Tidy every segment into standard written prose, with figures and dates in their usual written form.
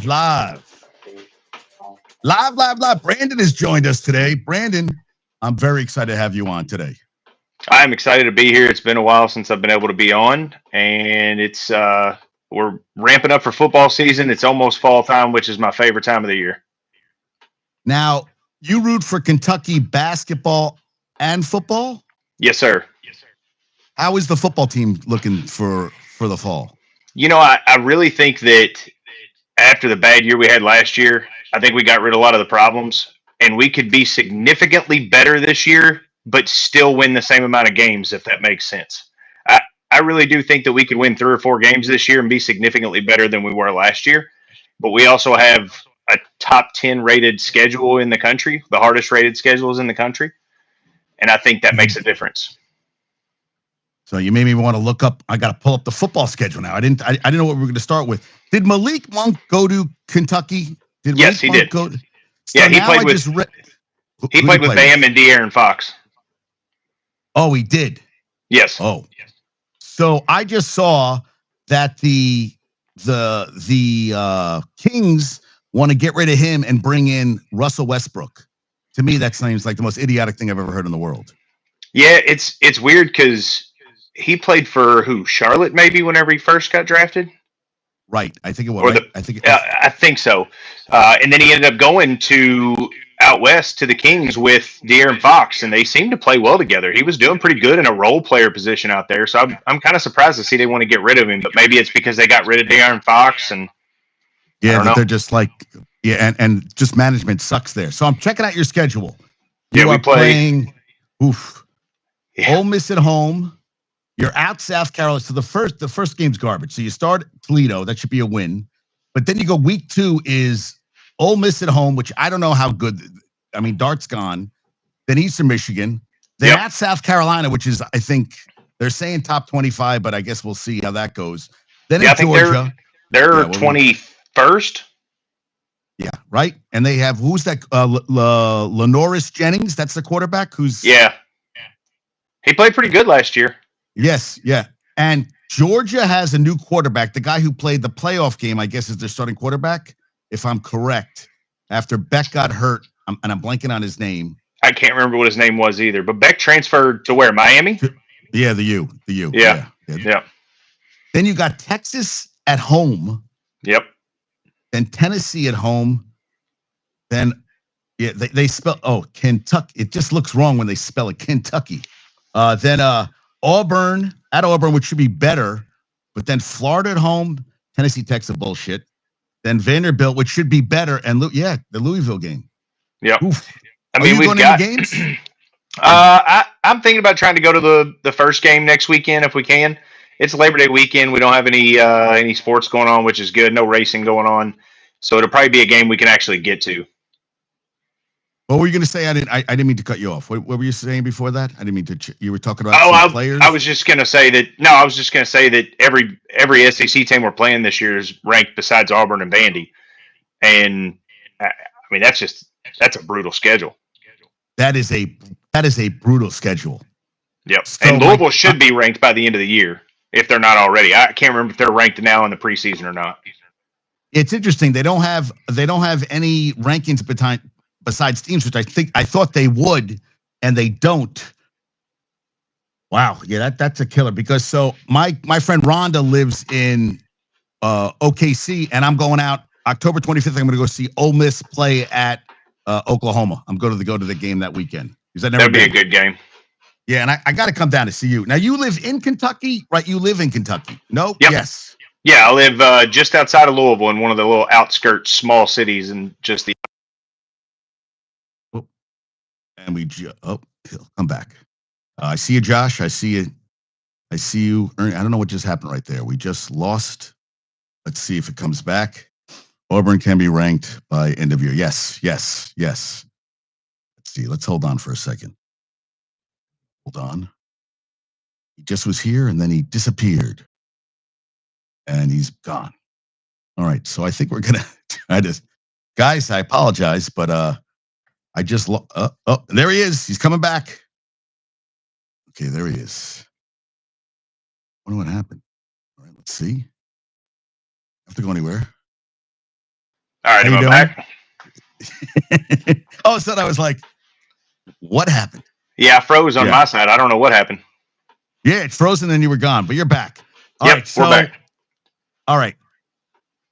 live. Live. Brandon has joined us today. Brandon, I'm very excited to have you on today. I'm excited to be here. It's been a while since I've been able to be on, and it's we're ramping up for football season. It's almost fall time, which is my favorite time of the year. Now, you root for Kentucky basketball and football? Yes, sir. How is the football team looking for the fall? I really think that after the bad year we had last year, I think we got rid of a lot of the problems, and we could be significantly better this year, but still win the same amount of games, if that makes sense. I, I really do think that we could win 3 or 4 games this year and be significantly better than we were last year. But we also have a top 10 rated schedule in the country, the hardest rated schedules in the country. And I think that makes a difference. So you made me want to look up. I got to pull up the football schedule now. I didn't know what we were going to start with. Did Malik Monk go to Kentucky? Yes, he did. Yeah, he played with Bam and De'Aaron Fox. Oh, he did. Yes. Oh, so I just saw that the Kings want to get rid of him and bring in Russell Westbrook. To me, that seems like the most idiotic thing I've ever heard in the world. Yeah, it's weird because he played for who? Charlotte, maybe whenever he first got drafted. Right, I think it was. Right? I think so. And then he ended up going to out west to the Kings with De'Aaron Fox, and they seemed to play well together. He was doing pretty good in a role player position out there. So I'm kind of surprised to see they want to get rid of him, but maybe it's because they got rid of De'Aaron Fox and they're just like and just management sucks there. So I'm checking out your schedule. You are playing. Oof. Yeah. Ole Miss at home. You're out South Carolina. So the first game's garbage. So you start Toledo. That should be a win. But then you go week 2 is Ole Miss at home, which I don't know how good. I mean, Dart's gone. Then Eastern Michigan. Then at South Carolina, which is, I think, they're saying top 25, but I guess we'll see how that goes. Then in Georgia. They're 21st. Yeah, right. And they have, who's that? Lenoris Jennings. That's the quarterback who's. Yeah. He played pretty good last year. Yes, yeah. And Georgia has a new quarterback. The guy who played the playoff game, I guess, is their starting quarterback, if I'm correct. After Beck got hurt, and I'm blanking on his name. I can't remember what his name was either. But Beck transferred to where? Miami? Yeah, the U. Yeah. Then you got Texas at home. Yep. Then Tennessee at home. Then they spell Kentucky. It just looks wrong when they spell it Kentucky. Then Auburn, which should be better, but then Florida at home, Tennessee Tech's a bullshit. Then Vanderbilt, which should be better, and the Louisville game. Yeah, I mean, we've got games. I'm thinking about trying to go to the first game next weekend if we can. It's Labor Day weekend. We don't have any sports going on, which is good. No racing going on, so it'll probably be a game we can actually get to. What were you going to say? I didn't mean to cut you off. What were you saying before that? I didn't mean to. You were talking about players. I was just going to say that. No, I was just going to say that every SEC team we're playing this year is ranked besides Auburn and Vandy, and I mean that's a brutal schedule. That is a brutal schedule. Yep, so and Louisville should be ranked by the end of the year if they're not already. I can't remember if they're ranked now in the preseason or not. It's interesting. They don't have any rankings besides teams, which I thought they would, and they don't. Wow, yeah, that's a killer. Because so my friend Rhonda lives in OKC, and I'm going out October 25th. I'm going to go see Ole Miss play at Oklahoma. I'm going to go to the game that weekend. That'd be a good game. Yeah, and I got to come down to see you. Now you live in Kentucky, right? You live in Kentucky? No. Yep. Yes. Yeah, I live just outside of Louisville in one of the little outskirts, small cities, and just the. And come back. I see you, Josh. I see you. I don't know what just happened right there. We just lost. Let's see if it comes back. Auburn can be ranked by end of year. Yes. Let's see. Let's hold on for a second. Hold on. He just was here and then he disappeared. And he's gone. All right. So I think we're going to try to. Guys, I apologize, but I just there he is. He's coming back. Okay, there he is. I wonder what happened. All right, let's see. Have to go anywhere. All right, How am you I doing? back? All of a sudden, I was like, "What happened?" Yeah, I froze on Yeah, my side. I don't know what happened. yeah, it's frozen, and you were gone, but you're back. All Yep, right, we're back. all right.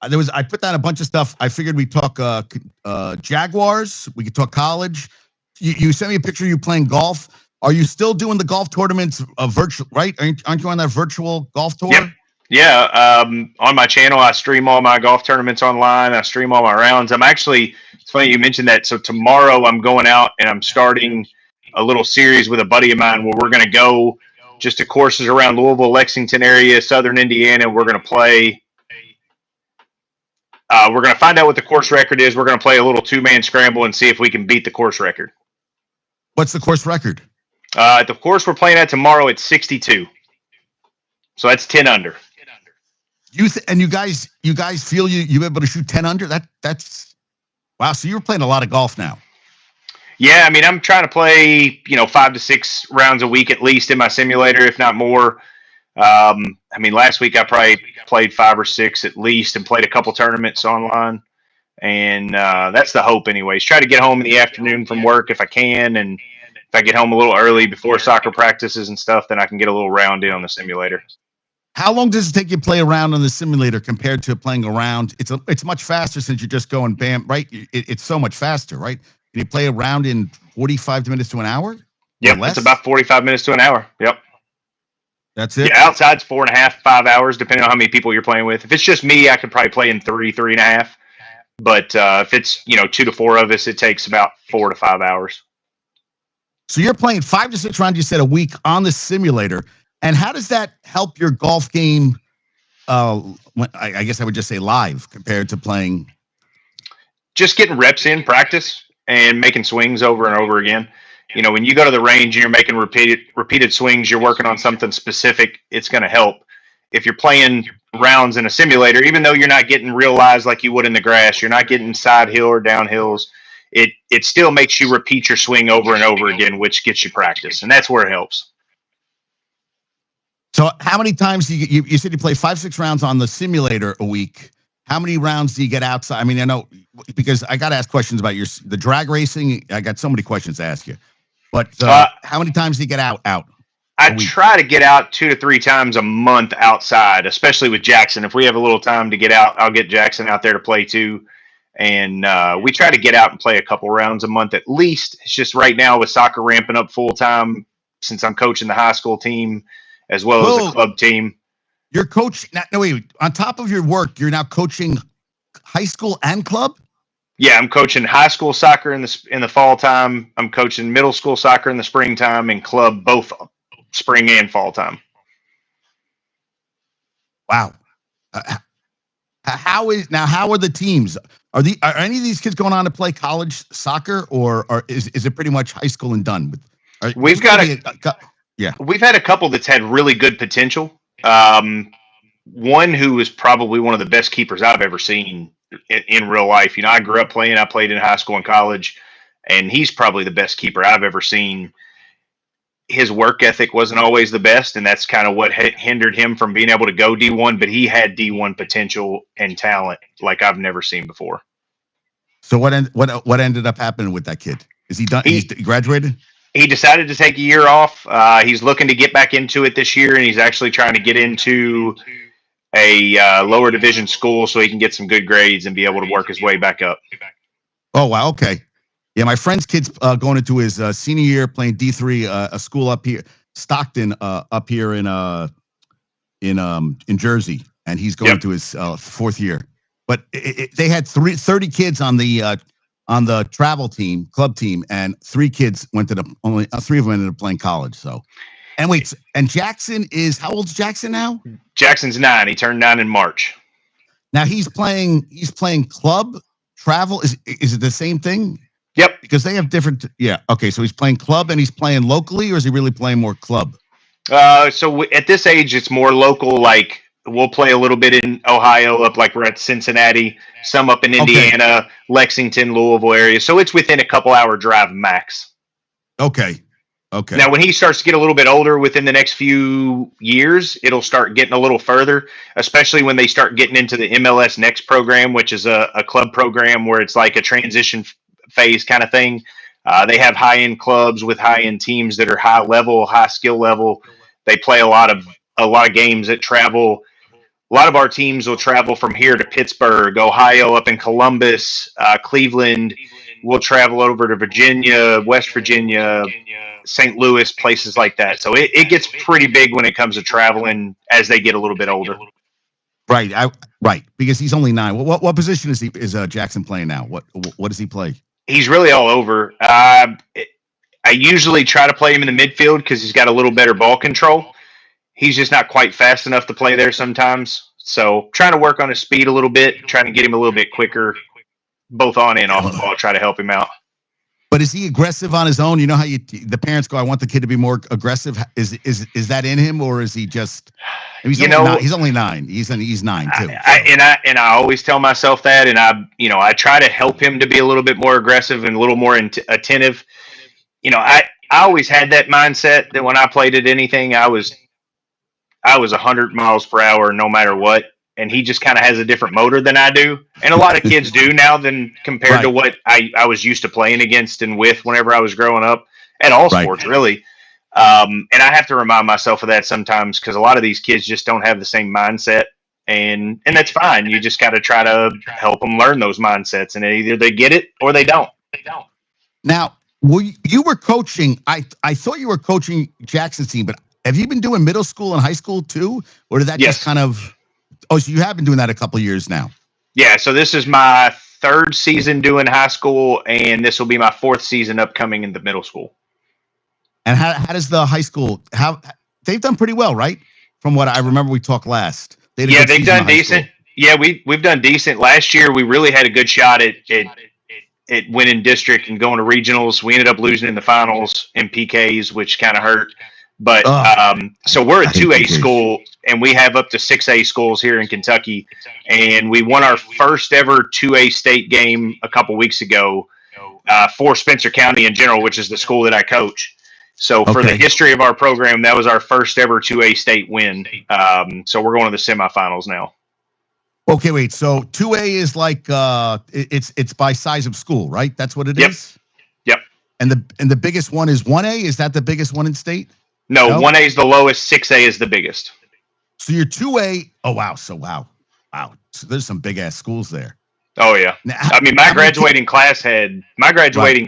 I put down a bunch of stuff. I figured we'd talk Jaguars. We could talk college. You sent me a picture of you playing golf. Are you still doing the golf tournaments virtual? Right? Aren't you on that virtual golf Yep. tour? Yeah. On my channel, I stream all my golf tournaments online. I stream all my rounds. It's funny you mentioned that. So tomorrow I'm going out and I'm starting a little series with a buddy of mine where we're going to go just to courses around Louisville, Lexington area, Southern Indiana. We're going to play. We're going to find out what the course record is. We're going to play a little 2-man scramble and see if we can beat the course record. What's the course record? The course we're playing at tomorrow, it's 62. So that's 10 under. And you guys feel you able to shoot 10 under? That's wow. So you're playing a lot of golf now. Yeah, I mean, I'm trying to play, 5 to 6 rounds a week at least in my simulator, if not more. I mean, last week I probably played 5 or 6 at least and played a couple tournaments online. And that's the hope anyways. Try to get home in the afternoon from work if I can. And if I get home a little early before soccer practices and stuff, then I can get a little round in on the simulator. How long does it take you to play around on the simulator compared to playing around? It's much faster since you're just going bam, right? It's so much faster, right? Can you play around in 45 minutes to an hour? Yep, it's about 45 minutes to an hour. Yep. That's it? Yeah, outside's 4.5, 5 hours, depending on how many people you're playing with. If it's just me, I could probably play in 3.5. But if it's 2 to 4 of us, it takes about 4 to 5 hours. So you're playing 5 to 6 rounds, you said, a week on the simulator. And how does that help your golf game? I guess I would just say live compared to playing. Just getting reps in practice and making swings over and over again. When you go to the range and you're making repeated swings, you're working on something specific, it's going to help. If you're playing rounds in a simulator, even though you're not getting real lies like you would in the grass, you're not getting side hill or down hills, it still makes you repeat your swing over and over again, which gets you practice. And that's where it helps. So how many times do you said you play 5, 6 rounds on the simulator a week? How many rounds do you get outside? I mean, I know because I got to ask questions about the drag racing. I got so many questions to ask you. But how many times do you get out? I try to get out 2 to 3 times a month outside, especially with Jackson. If we have a little time to get out, I'll get Jackson out there to play too. And we try to get out and play a couple rounds a month at least. It's just right now with soccer ramping up full time, since I'm coaching the high school team as well as the club team. You're coaching. No, wait. On top of your work, you're now coaching high school and club? Yeah, I'm coaching high school soccer in the fall time. I'm coaching middle school soccer in the springtime and club both spring and fall time. Wow. How are the teams? Are any of these kids going on to play college soccer, or is it pretty much high school and done? We've had a couple that's had really good potential. One who is probably one of the best keepers I've ever seen in real life. I grew up playing. I played in high school and college, and he's probably the best keeper I've ever seen. His work ethic wasn't always the best, and that's kind of what hindered him from being able to go D1, but he had D1 potential and talent like I've never seen before. So what ended up happening with that kid? Is he done? He graduated? He decided to take a year off. He's looking to get back into it this year, and he's actually trying to get into a lower division school so he can get some good grades and be able to work his way back up. Oh, wow. Okay. Yeah, my friend's kid's going into his senior year playing D3, a school up here, Stockton, up here in Jersey, and he's going into his 4th year. But they had 30 kids on the travel team, club team, and 3 kids only 3 of them ended up playing college. So, and Jackson is, how old's Jackson now? Jackson's 9. He turned 9 in March. Now he's playing club travel. Is it the same thing? Yep. Because they have different. Yeah. Okay. So he's playing club and he's playing locally, or is he really playing more club? So at this age, it's more local. Like we'll play a little bit in Ohio, up like we're at Cincinnati, some up in Indiana, Lexington, Louisville area. So it's within a couple hour drive max. Okay. Okay. Now, when he starts to get a little bit older within the next few years, it'll start getting a little further, especially when they start getting into the MLS Next program, which is a club program where it's like a transition phase kind of thing. They have high end clubs with high end teams that are high level, high skill level. They play a lot of games that travel. A lot of our teams will travel from here to Pittsburgh, Ohio, up in Columbus, Cleveland. We'll travel over to Virginia, West Virginia, St. Louis, places like that. So it gets pretty big when it comes to traveling as they get a little bit older. Right. Right. Because he's only 9. What position is Jackson playing now? What does he play? He's really all over. I usually try to play him in the midfield because he's got a little better ball control. He's just not quite fast enough to play there sometimes. So trying to work on his speed a little bit, trying to get him a little bit quicker, both on and off the ball, try to help him out. But is he aggressive on his own? You know how the parents go, I want the kid to be more aggressive. Is that in him, or is he just? He's only 9. He's 9 too. I always tell myself that, and I try to help him to be a little bit more aggressive and a little more attentive. I always had that mindset that when I played at anything, I was 100 miles per hour no matter what. And he just kind of has a different motor than I do. And a lot of kids do now than compared to what I was used to playing against and with whenever I was growing up at all sports, really. And I have to remind myself of that sometimes because a lot of these kids just don't have the same mindset. And that's fine. You just got to try to help them learn those mindsets. And either they get it or they don't. Now, you were coaching. I thought you were coaching Jackson's team, but have you been doing middle school and high school too? Or did that just kind of... Oh, so you have been doing that a couple of years now. Yeah, so this is my 3rd season doing high school, and this will be my 4th season upcoming in the middle school. And how does the high school? They've done pretty well, right? From what I remember, we talked last. They've done decent. Yeah, we've done decent. Last year, we really had a good shot at winning district and going to regionals. We ended up losing in the finals in PKs, which kind of hurt. But so we're a 2A school, and we have up to 6A schools here in Kentucky. And we won our first ever 2A state game a couple weeks ago for Spencer County in general, which is the school that I coach. So for the history of our program, that was our first ever 2A state win. So we're going to the semifinals now. Okay, wait. So 2A is like it's by size of school, right? That's what it is? Yep. And the biggest one is 1A? Is that the biggest one in state? No, 1A is the lowest, 6A is the biggest. So you're 2A. Oh, wow. So, wow. So there's some big-ass schools there. Oh, yeah. Now, my graduating class had,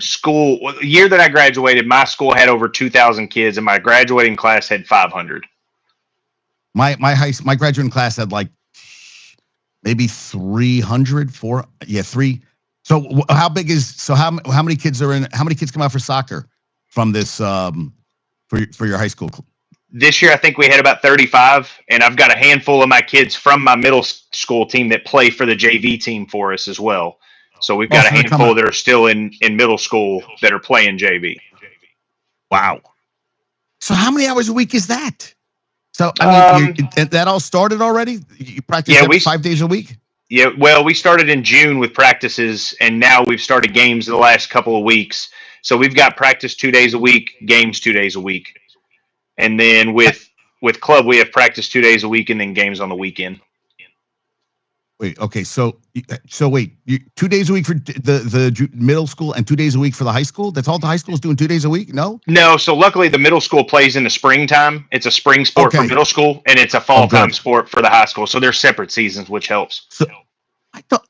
school, the year that I graduated, my school had over 2,000 kids, and my graduating class had 500. My graduating class had like maybe 300, 3. So how many kids how many kids come out for soccer from this, for your high school? This year, I think we had about 35, and I've got a handful of my kids from my middle school team that play for the JV team for us as well. So we've got a handful that are still in middle school that are playing JV. Wow. So how many hours a week is that? So that all started already? You practice 5 days a week? Yeah, well, we started in June with practices, and now we've started games the last couple of weeks. So we've got practice 2 days a week, games 2 days a week. And then with club, we have practice 2 days a week and then games on the weekend. Wait, okay. So wait, 2 days a week for the middle school and 2 days a week for the high school? That's all the high school is doing 2 days a week? No? No. So luckily the middle school plays in the springtime. It's a spring sport for middle school, and it's a fall time sport for the high school. So they're separate seasons, which helps. So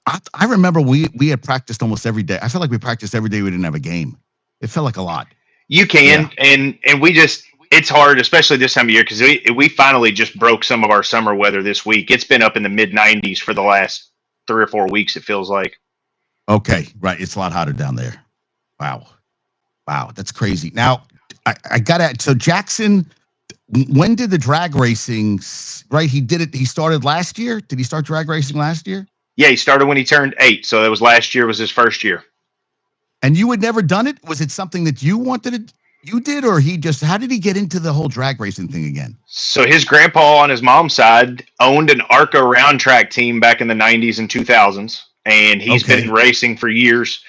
I remember we had practiced almost every day. I felt like we practiced every day we didn't have a game. It felt like a lot. You can, and we just, it's hard, especially this time of year, because we finally just broke some of our summer weather this week. It's been up in the mid-90s for the last 3 or 4 weeks, it feels like. Okay, right. It's a lot hotter down there. Wow, that's crazy. Now, I got to, so Jackson, when did the drag racing, right? He started last year? Did he start drag racing last year? Yeah, he started when he turned 8, so that was last year was his first year. And you had never done it? Was it something that you wanted to, you did, or how did he get into the whole drag racing thing again? So his grandpa on his mom's side owned an ARCA round track team back in the 90s and 2000s, and he's been racing for years.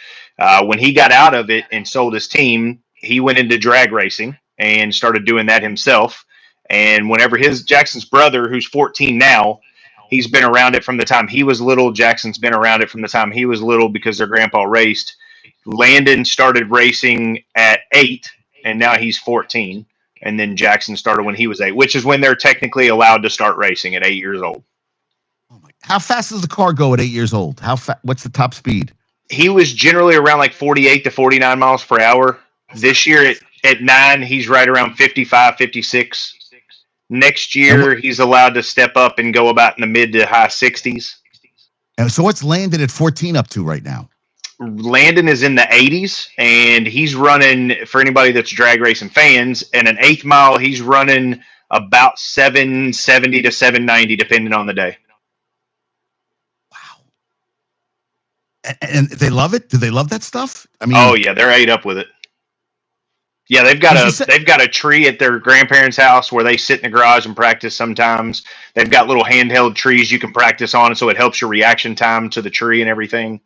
When he got out of it and sold his team, he went into drag racing, and started doing that himself. And whenever Jackson's brother, who's 14 now, he's been around it from the time he was little. Jackson's been around it from the time he was little because their grandpa raced. Landon started racing at 8, and now he's 14. And then Jackson started when he was 8, which is when they're technically allowed to start racing at 8 years old. Oh my! How fast does the car go at 8 years old? What's the top speed? He was generally around like 48 to 49 miles per hour. This year at 9, he's right around 55, 56. Next year, he's allowed to step up and go about in the mid to high 60s. And so what's Landon at 14 up to right now? Landon is in the 80s, and he's running, for anybody that's drag racing fans, in an 8th mile, he's running about 770 to 790, depending on the day. Wow. And they love it? Do they love that stuff? I mean, oh yeah, they're ate up with it. Yeah, they've got a tree at their grandparents' house where they sit in the garage and practice sometimes. They've got little handheld trees you can practice on, so it helps your reaction time to the tree and everything.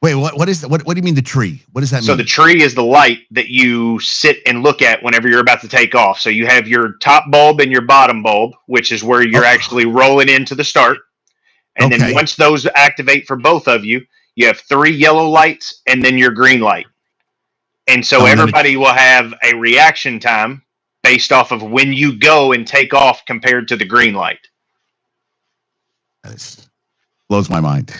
Wait, what is that? What do you mean the tree? What does that mean? So the tree is the light that you sit and look at whenever you're about to take off. So you have your top bulb and your bottom bulb, which is where you're actually rolling into the start. And then once those activate for both of you, you have 3 yellow lights and then your green light. And so everybody will have a reaction time based off of when you go and take off compared to the green light. That blows my mind.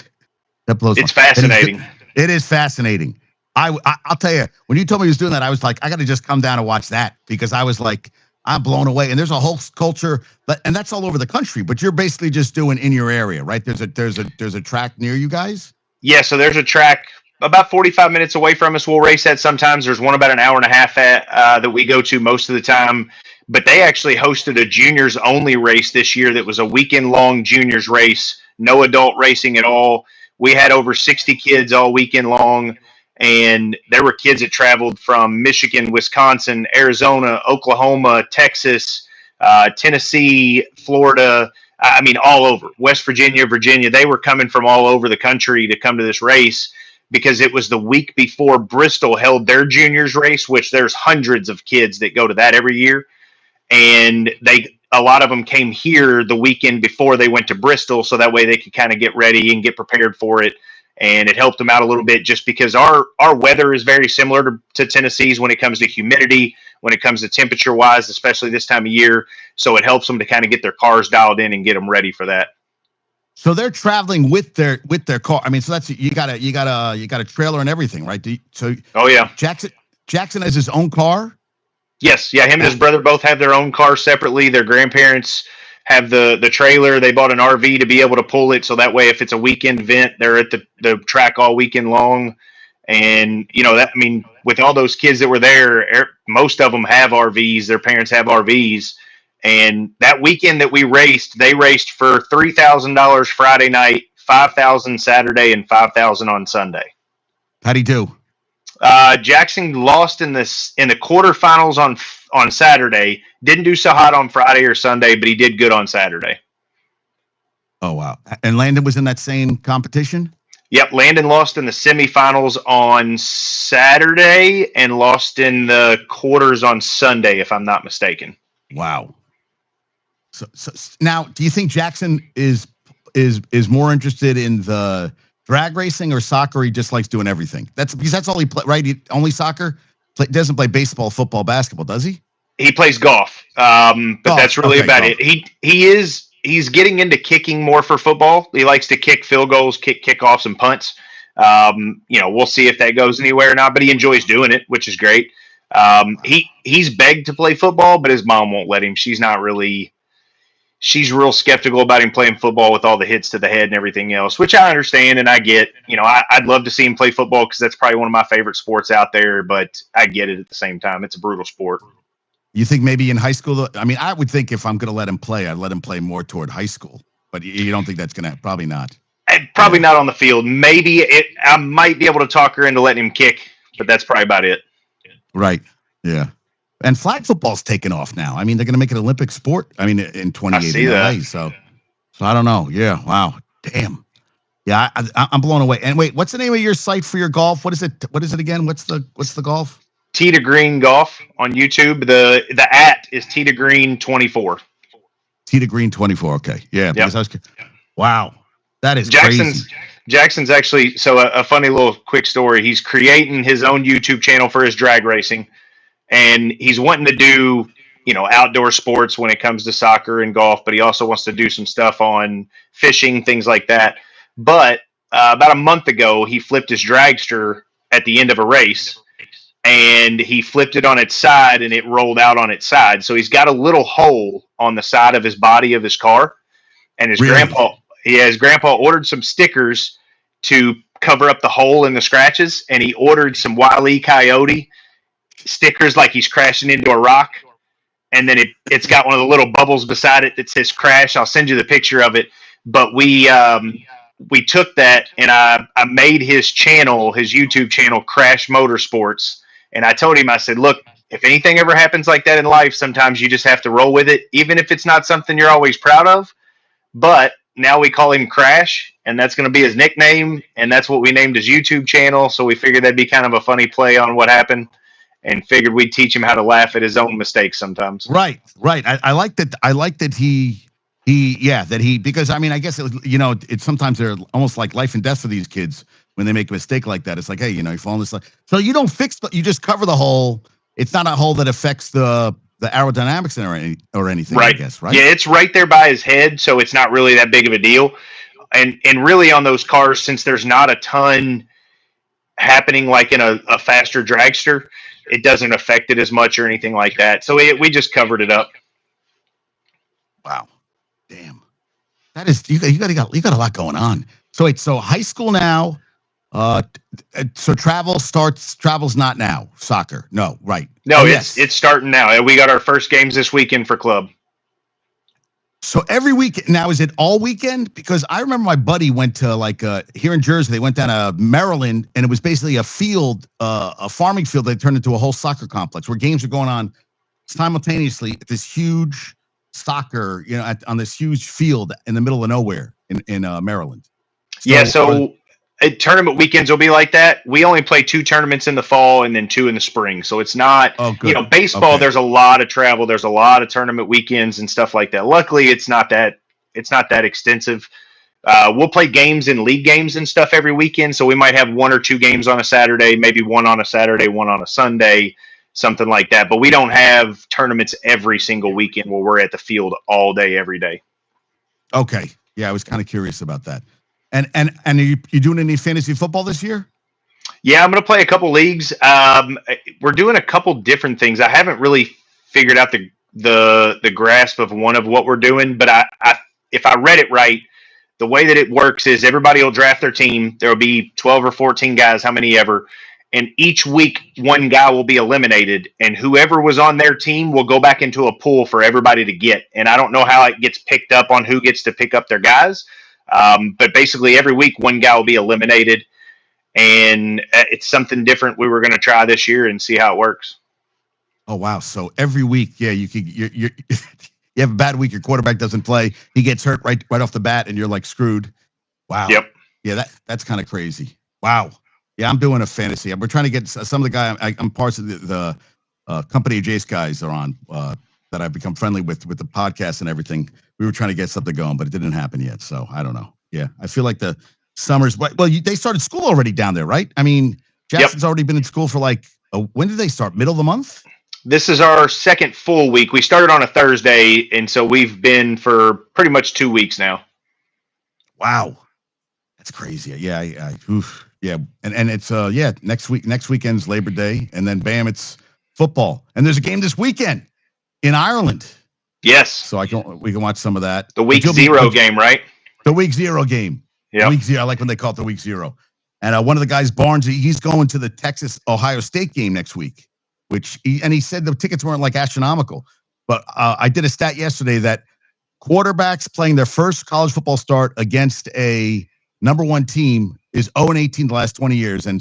That blows. It's fascinating. It is fascinating. I'll tell you, when you told me he was doing that, I was like, I got to just come down and watch that, because I was like, I'm blown away. And there's a whole culture, and that's all over the country. But you're basically just doing in your area, right? There's a track near you guys. Yeah, so there's a track about 45 minutes away from us. We'll race at sometimes. There's one about an hour and a half that we go to most of the time. But they actually hosted a juniors only race this year that was a weekend long juniors race, no adult racing at all. We had over 60 kids all weekend long, and there were kids that traveled from Michigan, Wisconsin, Arizona, Oklahoma, Texas, Tennessee, Florida. I mean, all over. West Virginia, Virginia. They were coming from all over the country to come to this race because it was the week before Bristol held their juniors race, which there's hundreds of kids that go to that every year. And a lot of them came here the weekend before they went to Bristol, so that way they could kind of get ready and get prepared for it. And it helped them out a little bit just because our weather is very similar to Tennessee's when it comes to humidity, when it comes to temperature-wise, especially this time of year. So it helps them to kind of get their cars dialed in and get them ready for that. So they're traveling with their car. I mean, so that's you got a trailer and everything, right? Oh yeah, Jackson has his own car. Yes, yeah. Him and his brother both have their own car separately. Their grandparents have the trailer. They bought an RV to be able to pull it, so that way, if it's a weekend event, they're at the track all weekend long. And with all those kids that were there, most of them have RVs. Their parents have RVs. And that weekend that we raced, they raced for $3,000 Friday night, $5,000 Saturday, and $5,000 on Sunday. How'd he do? Jackson lost in the quarterfinals on Saturday. Didn't do so hot on Friday or Sunday, but he did good on Saturday. Oh wow! And Landon was in that same competition. Yep, Landon lost in the semifinals on Saturday and lost in the quarters on Sunday, if I'm not mistaken. Wow. So now, do you think Jackson is more interested in the drag racing or soccer? He just likes doing everything. That's all he play, right? Only soccer. Doesn't play baseball, football, basketball, does he? He plays golf, but that's really about it. He's getting into kicking more for football. He likes to kick field goals, kick kickoffs, and punts. We'll see if that goes anywhere or not, but he enjoys doing it, which is great. He's begged to play football, but his mom won't let him. She's real skeptical about him playing football with all the hits to the head and everything else, which I understand and I get. I'd love to see him play football because that's probably one of my favorite sports out there, but I get it at the same time. It's a brutal sport. You think maybe in high school? I mean, I would think if I'm going to let him play, I'd let him play more toward high school. But you don't think that's going to? Probably not. Probably not on the field. Maybe I might be able to talk her into letting him kick, but that's probably about it. Right. Yeah. And flag football's taken off now. I mean, they're going to make it an Olympic sport. I mean, in 28 in LA. So I don't know. Yeah. Wow. Damn. Yeah. I'm blown away. And wait, what's the name of your site for your golf? What is it? What is it again? What's the golf? Tee to Green Golf on YouTube. The @ is Tee to Green 24. Tee to Green 24. Okay, yeah, Yep. because I was. Wow, that is Jackson's crazy. Jackson's actually a funny little quick story. He's creating his own YouTube channel for his drag racing, and he's wanting to do outdoor sports when it comes to soccer and golf, but he also wants to do some stuff on fishing, things like that. But about a month ago, he flipped his dragster at the end of a race, and he flipped it on its side, and it rolled out on its side. So he's got a little hole on the side of his body of his car, and Really? his grandpa ordered some stickers to cover up the hole in the scratches, and he ordered some Wile E. Coyote stickers like he's crashing into a rock, and then it's got one of the little bubbles beside it that says crash. I'll send you the picture of it. But we took that, and I made his YouTube channel, Crash Motorsports. And I told him, I said, look, if anything ever happens like that in life, sometimes you just have to roll with it, even if it's not something you're always proud of. But now we call him Crash, and that's going to be his nickname, and that's what we named his YouTube channel. So we figured that'd be kind of a funny play on what happened, and figured we'd teach him how to laugh at his own mistakes sometimes. Right. I like that. I like that because I mean, I guess it was, it's sometimes they're almost like life and death for these kids when they make a mistake like that. It's like, hey, you fall in this. So you don't fix, you just cover the hole. It's not a hole that affects the aerodynamics or anything. Right. I guess. Right. Yeah, it's right there by his head, so it's not really that big of a deal. And really on those cars, since there's not a ton happening like in a faster dragster, it doesn't affect it as much or anything like that. So we just covered it up. Wow. Damn. That is, you got a lot going on. So wait, so high school now, so travel's not now. Soccer. No, right. No, it's starting now. We got our first games this weekend for club. So every week now, is it all weekend? Because I remember my buddy went to here in Jersey, they went down to Maryland, and it was basically a field, a farming field. They turned into a whole soccer complex where games are going on simultaneously at this huge soccer, on this huge field in the middle of nowhere in Maryland. So tournament weekends will be like that. We only play 2 tournaments in the fall and then 2 in the spring. So it's not, baseball. Okay. There's a lot of travel. There's a lot of tournament weekends and stuff like that. Luckily, it's not that extensive. We'll play games and league games and stuff every weekend. So we might have 1 or 2 games on a Saturday, maybe 1 on a Saturday, 1 on a Sunday, something like that. But we don't have tournaments every single weekend where we're at the field all day, every day. Okay. Yeah, I was kind of curious about that. And are you doing any fantasy football this year? Yeah, I'm going to play a couple leagues. We're doing a couple different things. I haven't really figured out the grasp of one of what we're doing, but if I read it right, the way that it works is everybody will draft their team. There will be 12 or 14 guys, how many ever, and each week one guy will be eliminated, and whoever was on their team will go back into a pool for everybody to get. And I don't know how it gets picked up on who gets to pick up their guys. But basically every week one guy will be eliminated, and it's something different we were going to try this year and see how it works. Oh, wow. So every week, yeah, you have a bad week. Your quarterback doesn't play. He gets hurt right off the bat, and you're like screwed. Wow. Yep. Yeah. That's kind of crazy. Wow. Yeah. I'm doing a fantasy. We're trying to get some of the guys. I'm parts of the company Jdts guys are on, that I've become friendly with the podcast and everything. We were trying to get something going, but it didn't happen yet. So I don't know. Yeah. I feel like the summers, they started school already down there, right? I mean, Jackson's already been in school for when did they start? Middle of the month? This is our second full week. We started on a Thursday, and so we've been for pretty much 2 weeks now. Wow. That's crazy. Yeah. Yeah. And it's, next weekend's Labor Day, and then bam, it's football. And there's a game this weekend in Ireland. Yes. So we can watch some of that. The week 0 game, right? The week 0 game. Yeah. Week 0. I like when they call it the week 0. And one of the guys, Barnes, he's going to the Texas-Ohio State game next week, and he said the tickets weren't astronomical. But I did a stat yesterday that quarterbacks playing their first college football start against a number 1 team is 0-18 the last 20 years. And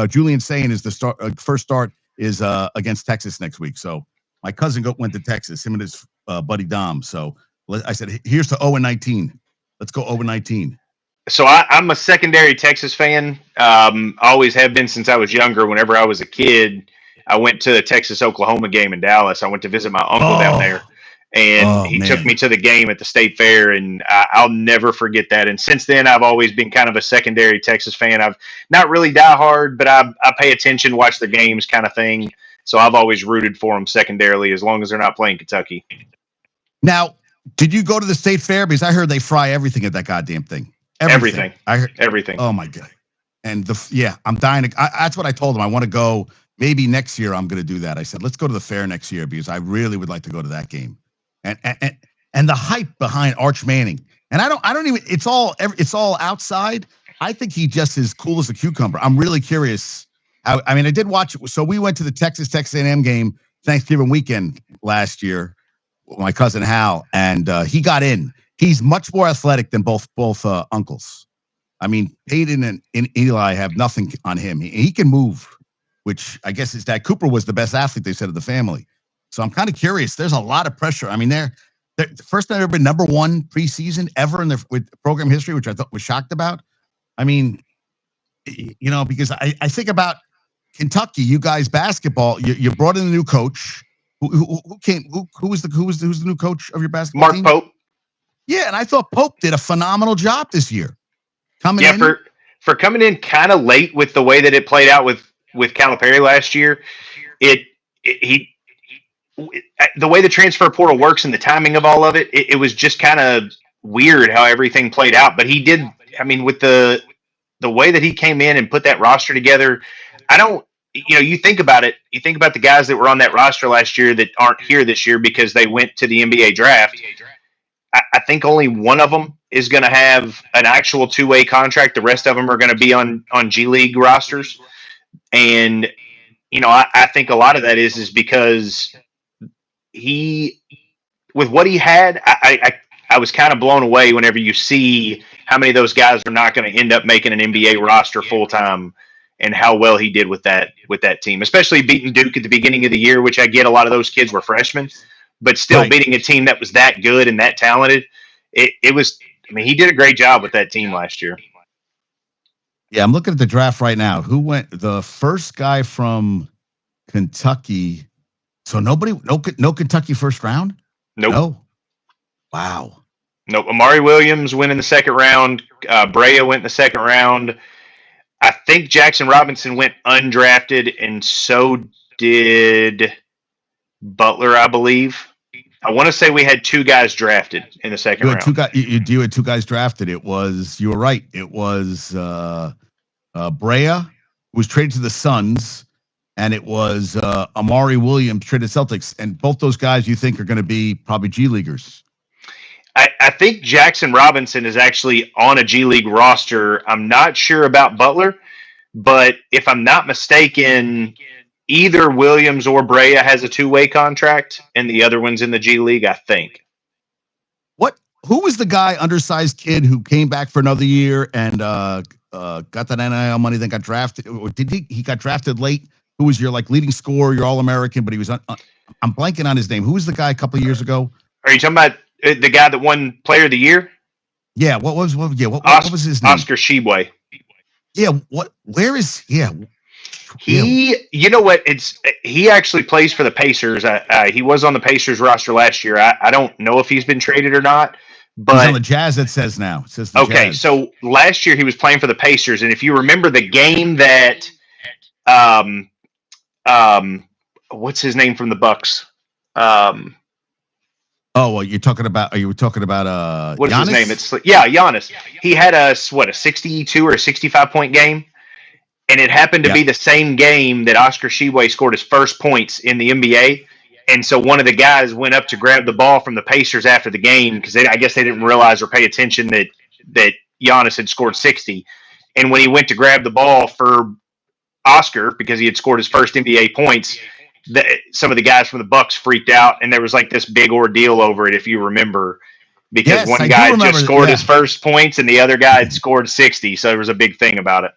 Julian Sayin is the first start is against Texas next week. So my cousin went to Texas, him and his buddy Dom. So I said, here's to 0-19. Let's go 0-19. So I'm a secondary Texas fan. Always have been since I was younger. Whenever I was a kid, I went to the Texas-Oklahoma game in Dallas. I went to visit my uncle down there, and he took me to the game at the State Fair, and I'll never forget that. And since then, I've always been kind of a secondary Texas fan. I've not really diehard, but I pay attention, watch the games kind of thing. So I've always rooted for them secondarily as long as they're not playing Kentucky. Now, did you go to the State Fair? Because I heard they fry everything at that goddamn thing. Everything. I heard everything. Oh my God. And I'm dying to, that's what I told him. I want to go. Maybe next year I'm going to do that. I said, let's go to the fair next year because I really would like to go to that game. And the hype behind Arch Manning. And I don't even, it's all outside. I think he just is cool as a cucumber. I'm really curious. I mean, I did watch it. So we went to the Texas A&M game Thanksgiving weekend last year with my cousin Hal, and he got in. He's much more athletic than both uncles. I mean, Peyton and Eli have nothing on him. He can move, which I guess his dad Cooper was the best athlete, they said, of the family. So I'm kind of curious. There's a lot of pressure. I mean, they're the first time they've ever been number one preseason ever in with program history, which I thought was shocked about. I mean, because I think about Kentucky, you guys basketball. You brought in a new coach. Who was the new coach of your basketball team? Mark Pope. Yeah, and I thought Pope did a phenomenal job this year. Coming in for coming in kind of late with the way that it played out with Calipari last year. The way the transfer portal works and the timing of all of it, it was just kind of weird how everything played out. But he did. I mean, with the way that he came in and put that roster together, you think about it. You think about the guys that were on that roster last year that aren't here this year because they went to the NBA draft. I think only one of them is going to have an actual two-way contract. The rest of them are going to be on G League rosters. And, I think a lot of that is because with what he had, I was kind of blown away whenever you see how many of those guys are not going to end up making an NBA roster full-time and how well he did with that team, especially beating Duke at the beginning of the year, which I get a lot of those kids were freshmen. But still beating a team that was that good and that talented, it was. I mean, he did a great job with that team last year. Yeah, I'm looking at the draft right now. Who went? The first guy from Kentucky. So no Kentucky first round. Nope. No. Wow. Nope. Amari Williams went in the second round. Brea went in the second round. I think Jackson Robinson went undrafted, and so did Butler, I believe. I want to say we had two guys drafted in the second round. You had two guys drafted. You were right. It was Brea, who was traded to the Suns, and it was Amari Williams traded to Celtics. And both those guys you think are going to be probably G Leaguers. I think Jackson Robinson is actually on a G League roster. I'm not sure about Butler, but if I'm not mistaken, either Williams or Brea has a two-way contract, and the other one's in the G League, I think. Who was the guy, undersized kid, who came back for another year and got that NIL money, then got drafted? Or did he got drafted late? Who was your leading scorer, your All-American, but he was I'm blanking on his name. Who was the guy a couple of years ago? Are you talking about the guy that won Player of the Year? Yeah. What was his name? Oscar Shibwe. Yeah. Where is? Yeah. You know what? He actually plays for the Pacers. He was on the Pacers roster last year. I don't know if he's been traded or not, but he's on the Jazz. It says now. It says okay. Jazz. So last year he was playing for the Pacers, and if you remember the game that, what's his name from the Bucks? Well, you're talking about. Are you talking about what's Giannis? his name? Giannis. He had a 62 or a 65-point game. And it happened to be the same game that Oscar Shibwe scored his first points in the NBA. And so one of the guys went up to grab the ball from the Pacers after the game because I guess they didn't realize or pay attention that Giannis had scored 60. And when he went to grab the ball for Oscar because he had scored his first NBA points, some of the guys from the Bucks freaked out, and there was this big ordeal over it, if you remember, because one guy just scored his first points and the other guy had scored 60. So there was a big thing about it.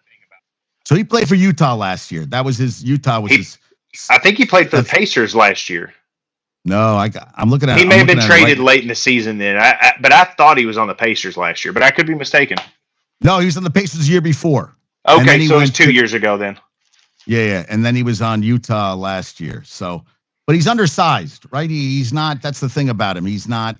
So he played for Utah last year. That was his Utah. I think he played for the Pacers last year. No, I'm looking at. He may have been traded late in the season then. But I thought he was on the Pacers last year, but I could be mistaken. No, he was on the Pacers the year before. Okay, so it was 2 years ago then. Yeah. And then he was on Utah last year. So, but he's undersized, right? He's not. That's the thing about him. He's not.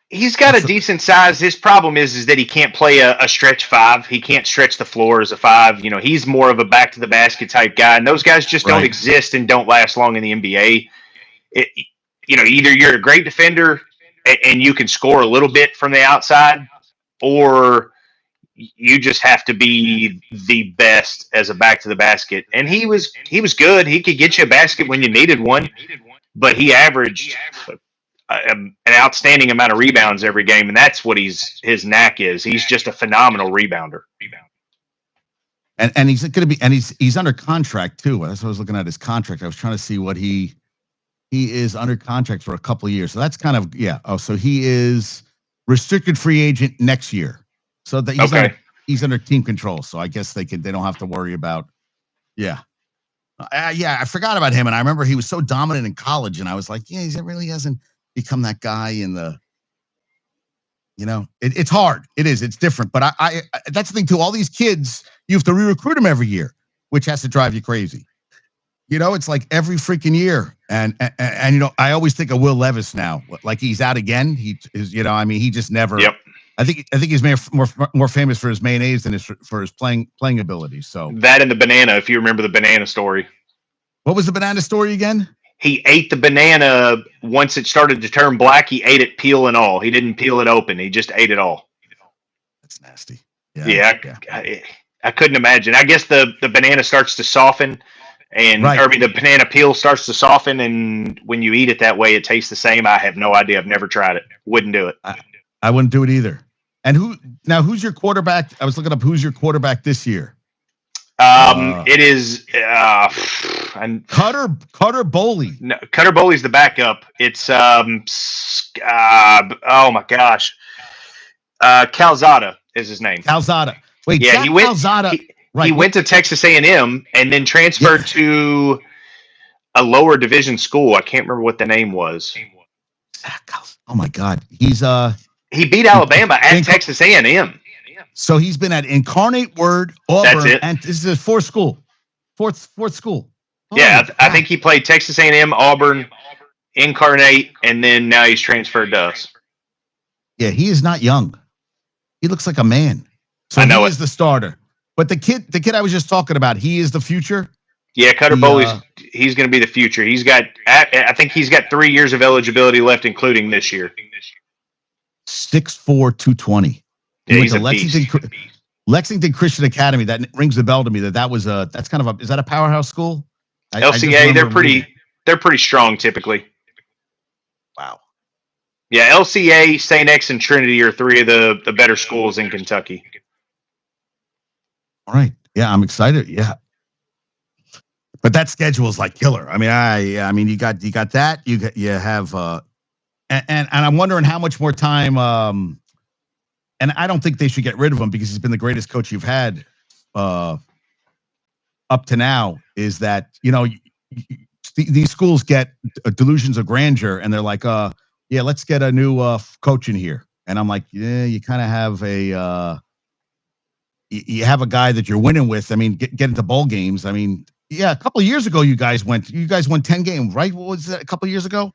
He's got a decent size. His problem is that he can't play a stretch five. He can't stretch the floor as a five. You know, he's more of a back to the basket type guy, and those guys just don't exist and don't last long in the NBA. You know, either you're a great defender and you can score a little bit from the outside, or you just have to be the best as a back to the basket. And he was good. He could get you a basket when you needed one, but he averaged an outstanding amount of rebounds every game, and that's what his knack is. He's just a phenomenal rebounder. And he's going to be, and he's under contract too. That's what I was looking at his contract. I was trying to see what he is under contract for a couple of years. So that's kind of Oh, so he is restricted free agent next year. So that he's under team control. So I guess they don't have to worry about. Yeah. I forgot about him, and I remember he was so dominant in college, and I was like, he really hasn't become that guy in the, it's hard. It is. It's different. But I that's the thing too. All these kids, you have to re-recruit them every year, which has to drive you crazy. It's like every freaking year. And I always think of Will Levis now. Like he's out again. He is, he just never. Yep. I think he's more famous for his mayonnaise than for his playing abilities. So that and the banana, if you remember the banana story. What was the banana story again? He ate the banana once it started to turn black. He ate it peel and all. He didn't peel it open. He just ate it all. That's nasty. I couldn't imagine. I guess the banana starts to soften, and the banana peel starts to soften, and when you eat it that way, it tastes the same. I have no idea. I've never tried it. Wouldn't do it. I wouldn't do it either. And who's your quarterback? I was looking up who's your quarterback this year. It is Cutter Boley. No, Cutter Boley's the backup. It's oh my gosh, Calzada is his name. Calzada. Wait, yeah, Jack Calzada. He went to Texas A&M and then transferred to a lower division school. I can't remember what the name was. Oh my God, he beat Alabama at Texas A&M. So he's been at Incarnate Word, Auburn, and this is his fourth school. Fourth school. Oh, yeah, I think he played Texas A&M, Auburn, Incarnate, and then now he's transferred to us. Yeah, he is not young. He looks like a man. So I know he is the starter. But the kid I was just talking about, he is the future. Yeah, Cutter Boley's he's going to be the future. I think he's got 3 years of eligibility left, including this year. 6'4", 220. Yeah, he's Lexington Christian Academy. That rings a bell to me. Is that a powerhouse school? LCA, they're pretty strong typically. Wow. Yeah, LCA, St. X, and Trinity are three of the better schools in Kentucky. All right. Yeah, I'm excited. Yeah. But that schedule is like killer. I mean, you got that. You have and I'm wondering how much more time. And I don't think they should get rid of him because he's been the greatest coach you've had up to now. Is that these schools get delusions of grandeur, and they're like, let's get a new coach in here. And I'm like, you kind of have a guy that you're winning with. I mean, get into bowl games. I mean, a couple of years ago, you guys won 10 games, right? What was that? A couple of years ago?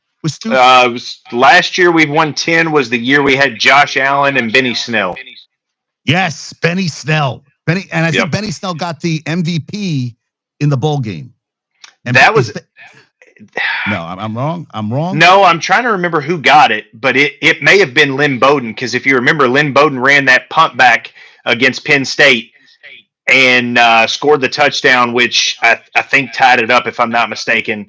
Last year we won 10. Was the year we had Josh Allen and Benny Snell. Yes, Benny Snell. I think Benny Snell got the MVP in the bowl game. And that was. No, I'm wrong. I'm wrong. No, I'm trying to remember who got it, but it may have been Lynn Bowden, because if you remember, Lynn Bowden ran that punt back against Penn State and scored the touchdown, which I think tied it up, if I'm not mistaken.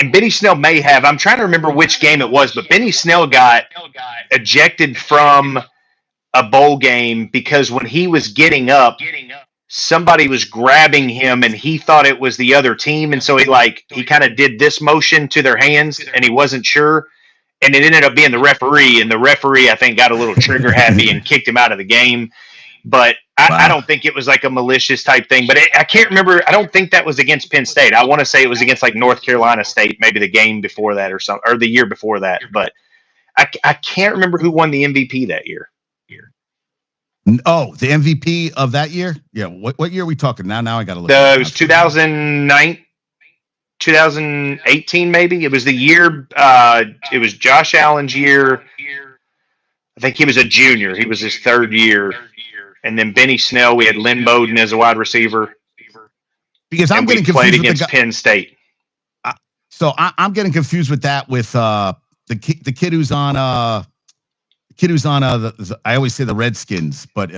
And Benny Snell may have. I'm trying to remember which game it was, but Benny Snell got ejected from a bowl game because when he was getting up, somebody was grabbing him and he thought it was the other team. And so he kind of did this motion to their hands and he wasn't sure. And it ended up being the referee. And the referee, I think, got a little trigger happy and kicked him out of the game. But I don't think it was like a malicious type thing. But I can't remember. I don't think that was against Penn State. I want to say it was against like North Carolina State, maybe the game before that or something, or the year before that. But I can't remember who won the MVP that year. Oh, the MVP of that year? Yeah. What year are we talking now? Now I got to look. It was 2009, 2018, maybe. It was the year. It was Josh Allen's year. I think he was a junior. He was his third year. And then Benny Snell, we had Lynn Bowden as a wide receiver. Because I'm getting confused with against Penn State. So I'm getting confused with that with the kid who's on I always say the Redskins, but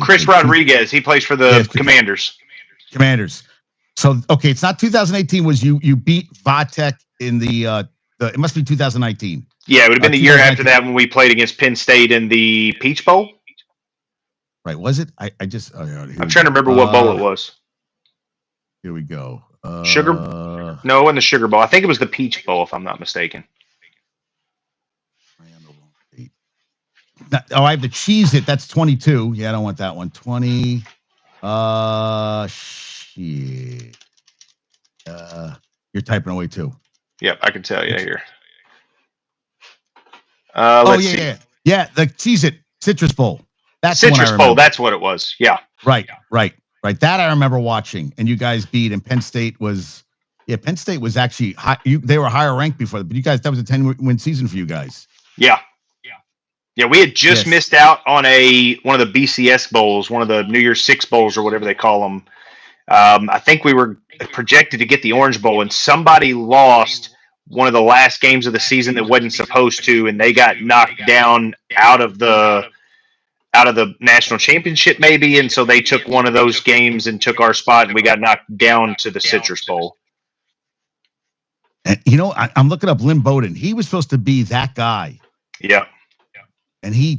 Chris Rodriguez. He plays for the Commanders. Commanders. So okay, it's not 2018. Was you beat Vatek in the it must be 2019. Yeah, it would have been the year after that when we played against Penn State in the Peach Bowl. Right? Was it? I'm trying to remember what bowl it was. Here we go. Sugar? No, it wasn't the Sugar Bowl. I think it was the Peach Bowl, if I'm not mistaken. I have the Cheez-It. That's 22. Yeah, I don't want that one. 20. Shit. You're typing away too. Yep, I can tell you here. Let's see. Yeah. The Cheez-It Citrus Bowl. That's Citrus Bowl. That's what it was. Yeah. Right. That I remember watching, and you guys beat. And Penn State was actually high. They were higher ranked before, but you guys, that was a 10-win season for you guys. Yeah. We had just missed out on one of the BCS bowls, one of the New Year's Six bowls or whatever they call them. I think we were projected to get the Orange Bowl, and somebody lost one of the last games of the season that wasn't supposed to, and they got knocked down out of the national championship maybe, and so they took one of those games and took our spot, and we got knocked down to the Citrus Bowl. And I'm looking up Lynn Bowden. He was supposed to be that guy. Yeah. And he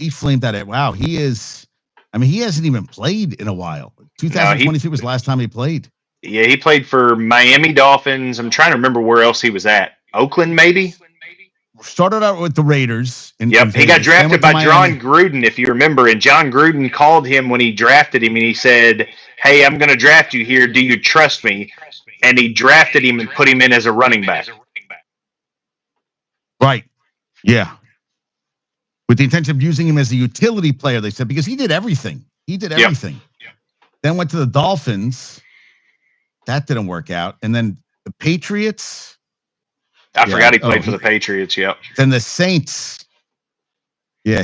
flamed out. Wow, he hasn't even played in a while. 2023 was the last time he played. Yeah, he played for Miami Dolphins. I'm trying to remember where else he was at. Oakland, maybe? Started out with the Raiders. He got drafted by John Gruden, if you remember. And John Gruden called him when he drafted him, and he said, "Hey, I'm going to draft you here. Do you trust me?" And he drafted him and put him in as a running back. Right. Yeah. With the intention of using him as a utility player, they said, because he did everything. Yep. Then went to the Dolphins. That didn't work out. And then the Patriots. I forgot he played for the Patriots. Yep. Then the Saints. Yeah,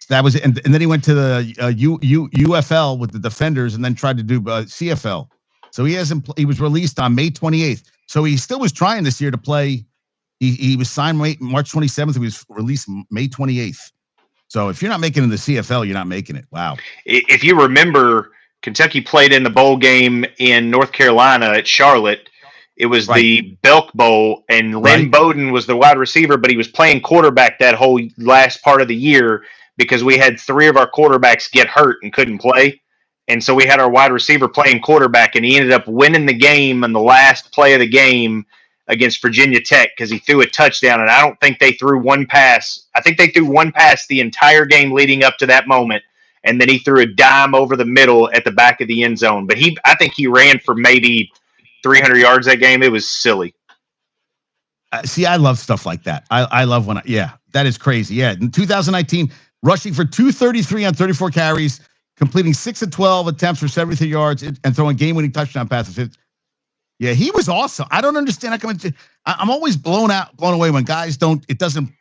that was it. And then he went to the UFL with the Defenders, and then tried to do CFL. So he was released on May 28th. So he still was trying this year to play. He was signed March 27th. He was released May 28th. So if you're not making it in the CFL, you're not making it. Wow. If you remember, Kentucky played in the bowl game in North Carolina at Charlotte. It was the Belk Bowl, and Lynn Bowden was the wide receiver, but he was playing quarterback that whole last part of the year because we had 3 of our quarterbacks get hurt and couldn't play. And so we had our wide receiver playing quarterback, and he ended up winning the game on the last play of the game against Virginia Tech because he threw a touchdown, and I don't think they threw one pass. I think they threw one pass the entire game leading up to that moment, and then he threw a dime over the middle at the back of the end zone. But I think he ran for maybe 300 yards that game. It was silly. See, I love stuff like that. I love when that is crazy. Yeah, in 2019, rushing for 233 on 34 carries, completing 6 of 12 attempts for 73 yards, and throwing game-winning touchdown passes. Yeah, he was awesome. I don't understand. I'm always blown away when guys don't. It doesn't.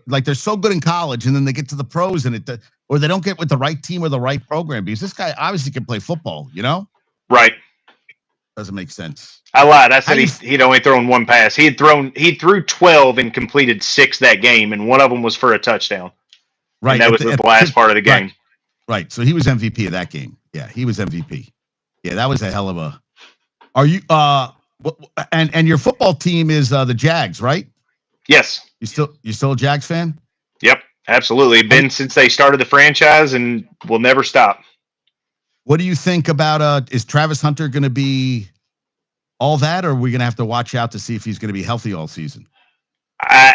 Like they're so good in college, and then they get to the pros, and or they don't get with the right team or the right program. Because this guy obviously can play football. Right. Doesn't make sense. I lied. I said he'd only thrown one pass. He threw 12 and completed 6 that game, and one of them was for a touchdown. Right. And that was the last part of the game. Right. So he was MVP of that game. Yeah, he was MVP. Yeah, that was a hell of a. Are you and your football team is the Jags, right? Yes. You still a Jags fan? Yep, absolutely. Been since they started the franchise, and will never stop. What do you think about is Travis Hunter going to be all that, or are we going to have to watch out to see if he's going to be healthy all season? I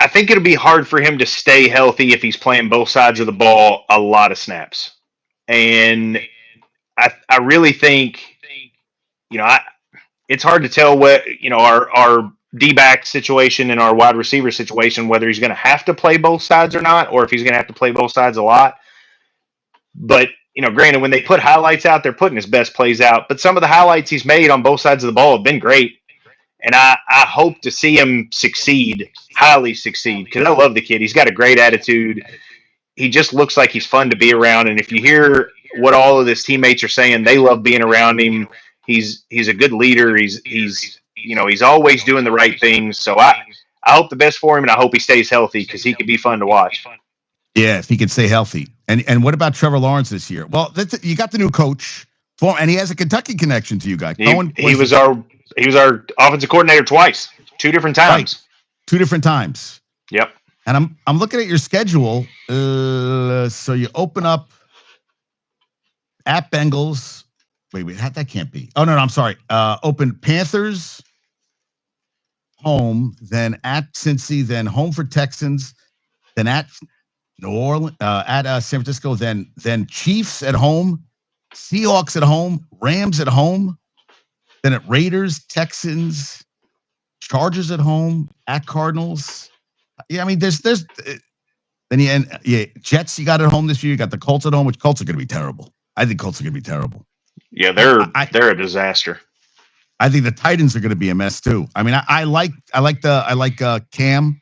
think it'll be hard for him to stay healthy if he's playing both sides of the ball a lot of snaps. And I really think, it's hard to tell what, our D-back situation and our wide receiver situation, whether he's going to have to play both sides or not, or if he's going to have to play both sides a lot. But, granted, when they put highlights out, they're putting his best plays out. But some of the highlights he's made on both sides of the ball have been great. And I hope to see him succeed, highly succeed, because I love the kid. He's got a great attitude. He just looks like he's fun to be around. And if you hear what all of his teammates are saying, they love being around him. He's a good leader. He's always doing the right things. So I hope the best for him, and I hope he stays healthy because he could be fun to watch. Yeah, if he can stay healthy. And what about Trevor Lawrence this year? Well, you got the new coach, and he has a Kentucky connection to you guys. He was our offensive coordinator twice, 2 different times. Right. 2 different times. Yep. And I'm looking at your schedule. So you open up at Bengals. Wait, that can't be. Oh no, I'm sorry. Open Panthers, home, then at Cincy, then home for Texans, then at New Orleans, at San Francisco, then Chiefs at home, Seahawks at home, Rams at home, then at Raiders, Texans, Chargers at home, at Cardinals. Yeah, I mean, there's then Jets you got at home this year. You got the Colts at home, which Colts are going to be terrible. I think Colts are going to be terrible. Yeah, they're a disaster. I think the Titans are going to be a mess too. I mean, I like Cam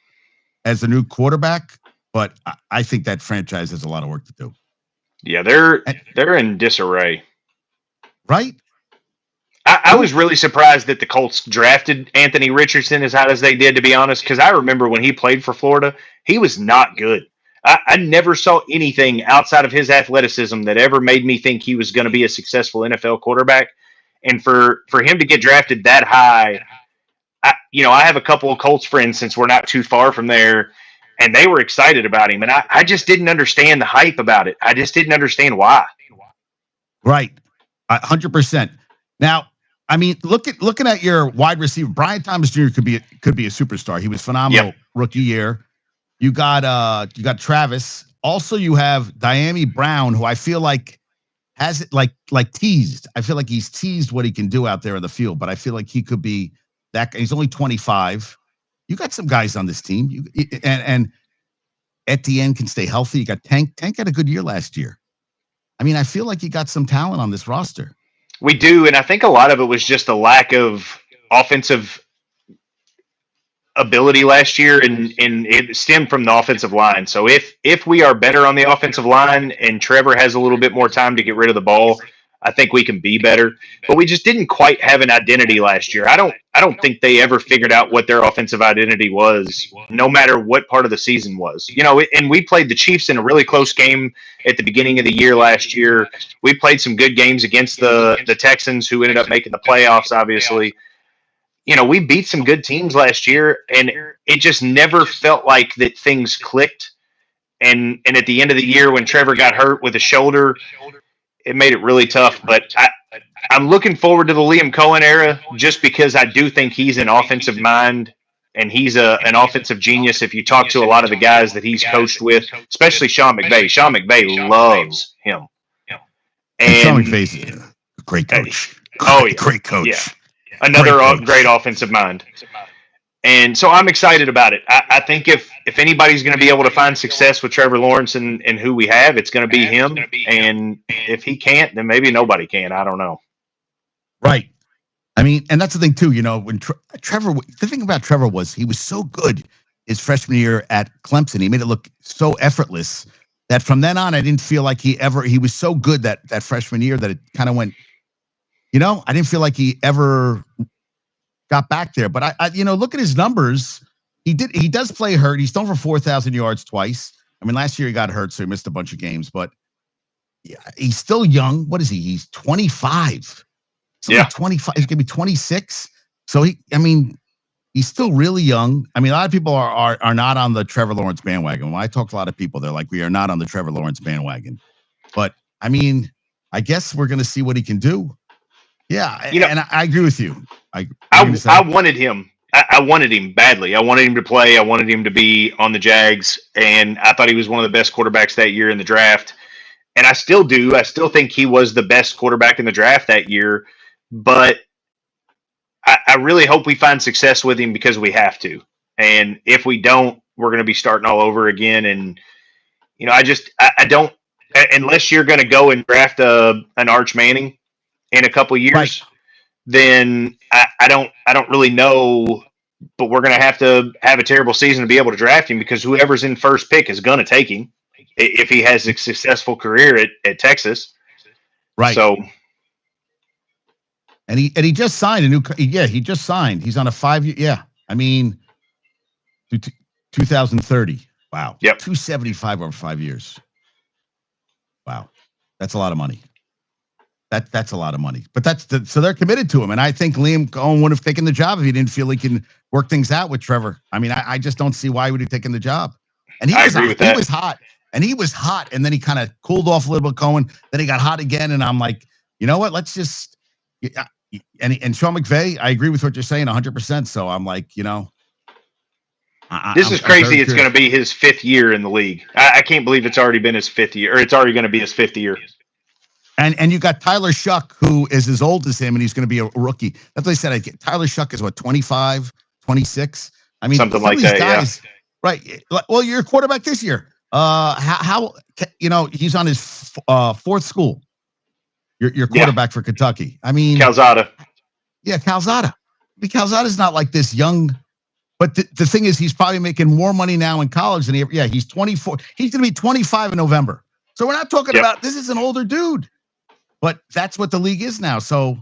as the new quarterback, but I think that franchise has a lot of work to do. Yeah, they're in disarray. Right? I was really surprised that the Colts drafted Anthony Richardson as high as they did, to be honest, because I remember when he played for Florida, he was not good. I never saw anything outside of his athleticism that ever made me think he was going to be a successful NFL quarterback. And for him to get drafted that high, I have a couple of Colts friends since we're not too far from there, and they were excited about him. And I just didn't understand the hype about it. I just didn't understand why. Right. 100%. Now, I mean, looking at your wide receiver, Brian Thomas Jr. could be a superstar. He was phenomenal rookie year. You got Travis. Also, you have Diami Brown, who I feel like has it like teased. I feel like he's teased what he can do out there in the field, but I feel like he could be that. He's only 25. You got some guys on this team. And Etienne can stay healthy. You got Tank. Tank had a good year last year. I mean, I feel like you got some talent on this roster. We do, and I think a lot of it was just a lack of offensive ability last year, and it stemmed from the offensive line. So if we are better on the offensive line and Trevor has a little bit more time to get rid of the ball, I think we can be better. But we just didn't quite have an identity last year. I don't think they ever figured out what their offensive identity was, no matter what part of the season was. And we played the Chiefs in a really close game at the beginning of the year last year. We played some good games against the Texans, who ended up making the playoffs, obviously. We beat some good teams last year, and it just never felt like that things clicked. And at the end of the year, when Trevor got hurt with a shoulder, it made it really tough. But I'm looking forward to the Liam Cohen era, just because I do think he's an offensive mind, and he's an offensive genius. If you talk to a lot of the guys that he's coached with, especially Sean McVay loves him. And Sean McVay's a great coach. Great coach. Yeah. Another great offensive mind. And so I'm excited about it. I think if anybody's going to be able to find success with Trevor Lawrence and who we have, it's going to be him. And if he can't, then maybe nobody can. I don't know. Right. I mean, and that's the thing too. When Trevor, the thing about Trevor was he was so good his freshman year at Clemson. He made it look so effortless that from then on, I didn't feel like he was so good that freshman year that it kind of went. I didn't feel like he ever got back there. But I look at his numbers. He does play hurt. He's thrown for 4,000 yards twice. I mean, last year he got hurt, so he missed a bunch of games. But he's still young. What is he? He's 25. Yeah, 25. He's gonna be 26. So he's still really young. I mean, a lot of people are not on the Trevor Lawrence bandwagon. When I talk to a lot of people, they're like, we are not on the Trevor Lawrence bandwagon. But I mean, I guess we're gonna see what he can do. Yeah, and I agree with you. I wanted him. I wanted him badly. I wanted him to play. I wanted him to be on the Jags, and I thought he was one of the best quarterbacks that year in the draft. And I still do. I still think he was the best quarterback in the draft that year. But I really hope we find success with him because we have to. And if we don't, we're going to be starting all over again. And I don't unless you're going to go and draft an Arch Manning in a couple Right. years, then I don't really know. But we're going to have a terrible season to be able to draft him because whoever's in first pick is going to take him if he has a successful career at Texas. Right. So, and he just signed a new. Yeah, he just signed. He's on a 5-year. Yeah, I mean, 2030. Wow. Yep. 275 over 5 years. Wow, that's a lot of money. That's a lot of money. But so they're committed to him, and I think Liam Cohen would have taken the job if he didn't feel he can work things out with Trevor. I mean, I just don't see why he would have taken the job. And he was hot, and then he kind of cooled off a little bit, Cohen. Then he got hot again, and I'm like, you know what? Let's just. And Sean McVay, I agree with what you're saying 100%. So I'm like, this is crazy. It's going to be his 5th year in the league. I can't believe it's already been his 5th year, or it's already going to be his 5th year. And you got Tyler Shuck, who is as old as him, and he's going to be a rookie. That's what I said. Tyler Shuck is what, 25, 26? I mean, something like that, guys, yeah. Right. Well, you're a quarterback this year. How he's on his 4th school. Your quarterback for Kentucky. I mean, Calzada. Yeah, Calzada. I mean, Calzada's not like this young. But the thing is, he's probably making more money now in college than he's 24. He's going to be 25 in November. So we're not talking about, this is an older dude. But that's what the league is now. So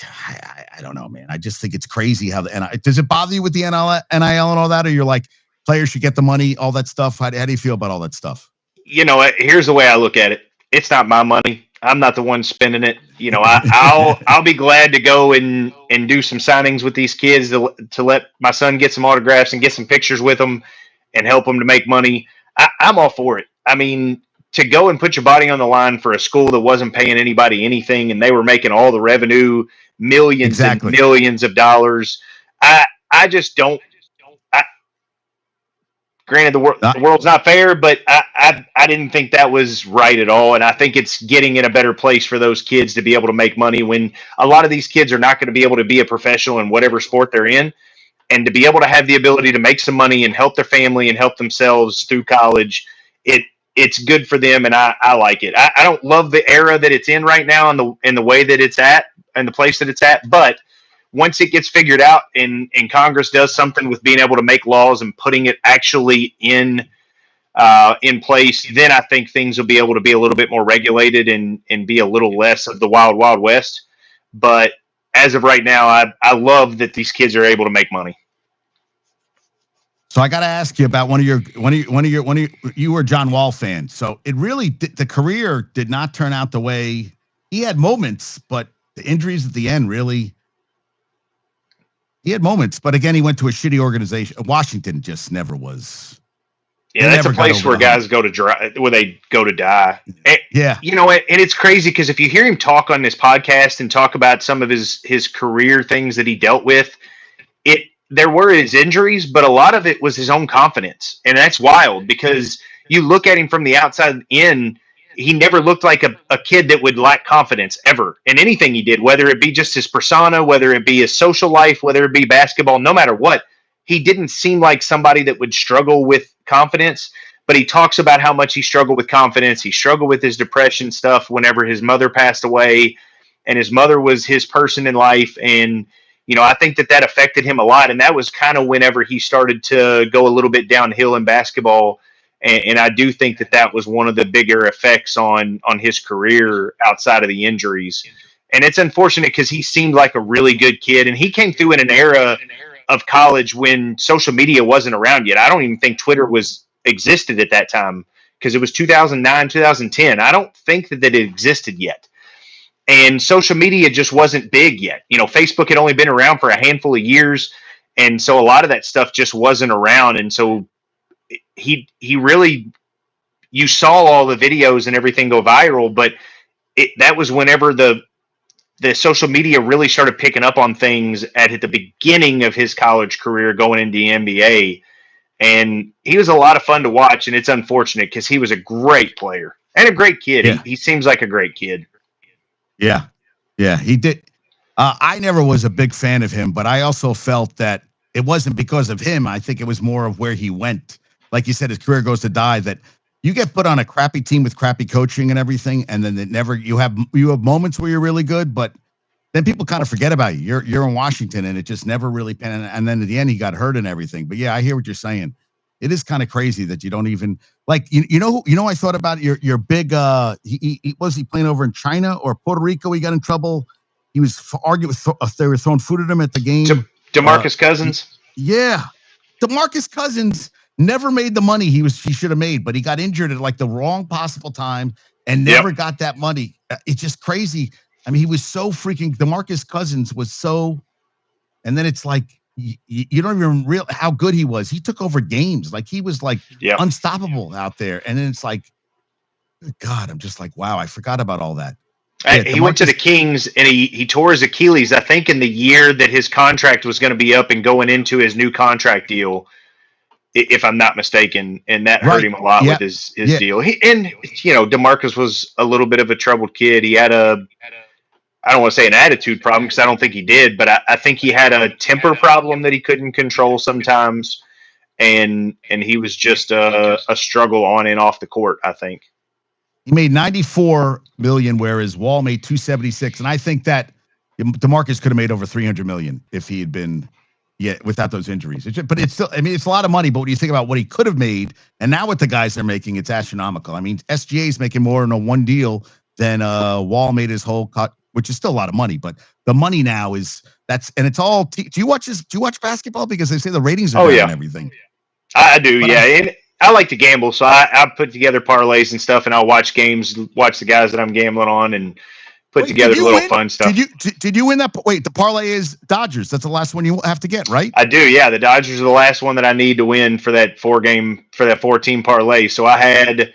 I don't know, man. I just think it's crazy how does it bother you with the NIL and all that? Or you're like, players should get the money, all that stuff? How do you feel about all that stuff? Here's the way I look at it. It's not my money. I'm not the one spending it. I'll be glad to go and do some signings with these kids to let my son get some autographs and get some pictures with them and help them to make money. I'm all for it. I mean, to go and put your body on the line for a school that wasn't paying anybody anything and they were making all the revenue, millions and millions of dollars. I just don't. Granted, the world's not fair, but I didn't think that was right at all. And I think it's getting in a better place for those kids to be able to make money when a lot of these kids are not going to be able to be a professional in whatever sport they're in. And to be able to have the ability to make some money and help their family and help themselves through college, it's good for them. And I like it. I don't love the era that it's in right now and the way that it's at and the place that it's at. But once it gets figured out and Congress does something with being able to make laws and putting it actually in place, then I think things will be able to be a little bit more regulated and be a little less of the wild, wild west. But as of right now, I love that these kids are able to make money. So I got to ask you about you were a John Wall fan. So it really, the career did not turn out the way he had moments, but the injuries at the end really. He had moments, but again, he went to a shitty organization. Washington just never was. Yeah, that's a place where guys go to die. And, yeah, and it's crazy because if you hear him talk on this podcast and talk about some of his career things that he dealt with, there were his injuries, but a lot of it was his own confidence, and that's wild because you look at him from the outside in. He never looked like a kid that would lack confidence ever in anything he did, whether it be just his persona, whether it be his social life, whether it be basketball, no matter what. He didn't seem like somebody that would struggle with confidence, but he talks about how much he struggled with confidence. He struggled with his depression stuff whenever his mother passed away, and his mother was his person in life. And, I think that affected him a lot. And that was kind of whenever he started to go a little bit downhill in basketball. And I do think that was one of the bigger effects on his career outside of the injuries. And it's unfortunate because he seemed like a really good kid. And he came through in an era of college when social media wasn't around yet. I don't even think Twitter existed at that time because it was 2009, 2010. I don't think that it existed yet. And social media just wasn't big yet. Facebook had only been around for a handful of years. And so a lot of that stuff just wasn't around. And so he really, you saw all the videos and everything go viral, but that was whenever the social media really started picking up on things at the beginning of his college career going into the NBA. And he was a lot of fun to watch, and it's unfortunate because he was a great player and a great kid. Yeah. He seems like a great kid. Yeah. Yeah, he did. I never was a big fan of him, but I also felt that it wasn't because of him. I think it was more of where he went. Like you said, his career goes to die. That you get put on a crappy team with crappy coaching and everything, and then it never you have moments where you're really good, but then people kind of forget about you. You're in Washington, and it just never really pan. And then at the end, he got hurt and everything. But yeah, I hear what you're saying. It is kind of crazy that you don't even like I thought about your big was he playing over in China or Puerto Rico? He got in trouble. He was arguing with they were throwing food at him at the game. DeMarcus Cousins. Yeah, DeMarcus Cousins never made the money he should have made, but he got injured at like the wrong possible time and never got that money. It's just crazy. I mean, he was so freaking DeMarcus Cousins was so, and then it's like you don't even realize how good he was. He took over games, like he was like unstoppable out there. And then it's like, God, I'm just like, wow, I forgot about all that. Yeah, he went to the Kings and he tore his Achilles, I think, in the year that his contract was going to be up and going into his new contract deal, if I'm not mistaken. And that hurt him a lot with his deal. DeMarcus was a little bit of a troubled kid. He had I don't want to say an attitude problem because I don't think he did, but I think he had a temper problem that he couldn't control sometimes. And he was just a struggle on and off the court, I think. He made $94 million, whereas Wall made $276, and I think that DeMarcus could have made over $300 million if he had been, without those injuries. But it's still, I mean, it's a lot of money. But when you think about what he could have made, and now what the guys are making, it's astronomical. I mean, SGA is making more in a one deal than Wall made his whole cut, which is still a lot of money. But the money now and it's all. Do you watch basketball? Because they say the ratings are down and everything. I do, and I like to gamble, so I put together parlays and stuff, and I'll watch games, watch the guys that I'm gambling on, and put together little fun stuff. Did you win that? Wait, the parlay is Dodgers. That's the last one you have to get, right? I do, yeah. The Dodgers are the last one that I need to win for that 4-team parlay. So I had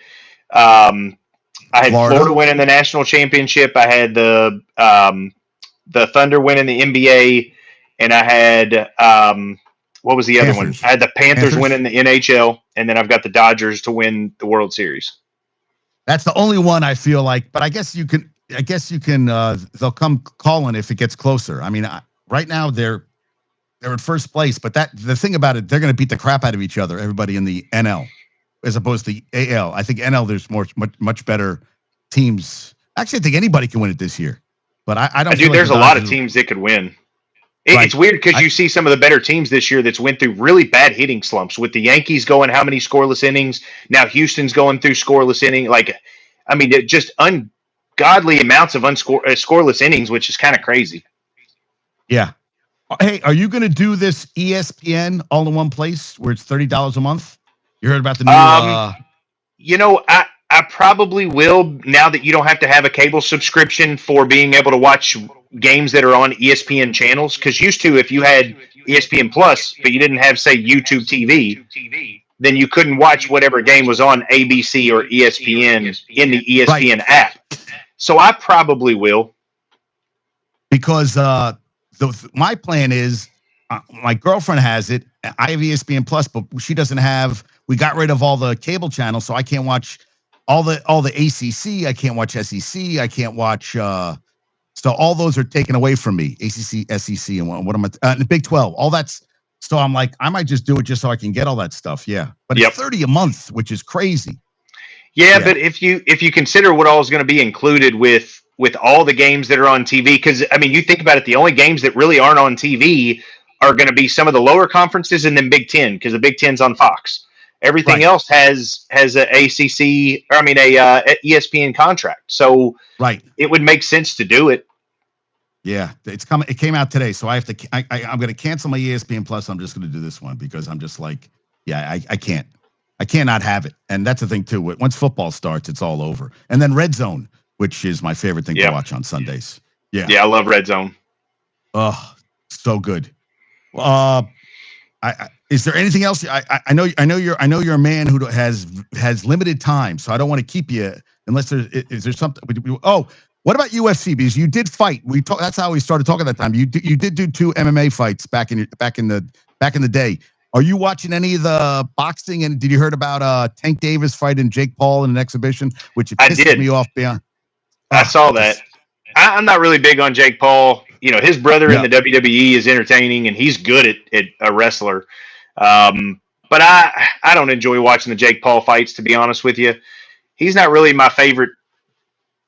Florida winning the national championship. I had the Thunder winning the NBA, and I had what was the other one? I had the Panthers winning the NHL, and then I've got the Dodgers to win the World Series. That's the only one I feel like, but I guess you can. They'll come calling if it gets closer. I mean, right now they're in first place, but the thing about it, they're going to beat the crap out of each other. Everybody in the NL, as opposed to the AL. I think NL there's much better teams. Actually, I think anybody can win it this year, but I don't. Dude, there's a lot of teams that could win. It's weird because you see some of the better teams this year that's went through really bad hitting slumps. With the Yankees going how many scoreless innings? Now Houston's going through scoreless inning. Just ungodly amounts of scoreless innings, which is kind of crazy. Yeah. Hey, are you going to do this ESPN all in one place where it's $30 a month? You heard about the new? I probably will now that you don't have to have a cable subscription for being able to watch games that are on ESPN channels. Because used to, if you had ESPN Plus, but you didn't have, say, YouTube TV, then you couldn't watch whatever game was on ABC or ESPN in the ESPN app. So I probably will. Because my plan is, my girlfriend has it. I have ESPN Plus, but she doesn't have. We got rid of all the cable channels, so I can't watch all the ACC. I can't watch SEC. I can't watch. So all those are taken away from me. ACC, SEC, and what am I? The Big 12. All that's. So I'm like, I might just do it just so I can get all that stuff. Yeah, but it's $30 a month, which is crazy. Yeah, but if you consider what all is going to be included with all the games that are on TV, because I mean, you think about it, the only games that really aren't on TV are going to be some of the lower conferences and then Big Ten, because the Big Ten's on Fox. Everything else has a ACC, or a ESPN contract. So it would make sense to do it. Yeah, it's coming. It came out today, so I have to. I'm going to cancel my ESPN Plus. I'm just going to do this one because I'm just like, I can't. I cannot have it. And that's the thing too. Once football starts, it's all over. And then Red Zone, which is my favorite thing to watch on Sundays. Yeah, I love Red Zone. Oh, so good. Is there anything else? I know you're a man who has limited time, so I don't want to keep you unless is there something. Oh, what about UFC? Because you did fight. That's how we started talking that time. You did do 2 MMA fights back in the day. Are you watching any of the boxing? And did you heard about Tank Davis fighting Jake Paul in an exhibition, which pissed me off beyond? I saw that. I'm not really big on Jake Paul. his brother in the WWE is entertaining, and he's good at a wrestler. But I don't enjoy watching the Jake Paul fights, to be honest with you. He's not really my favorite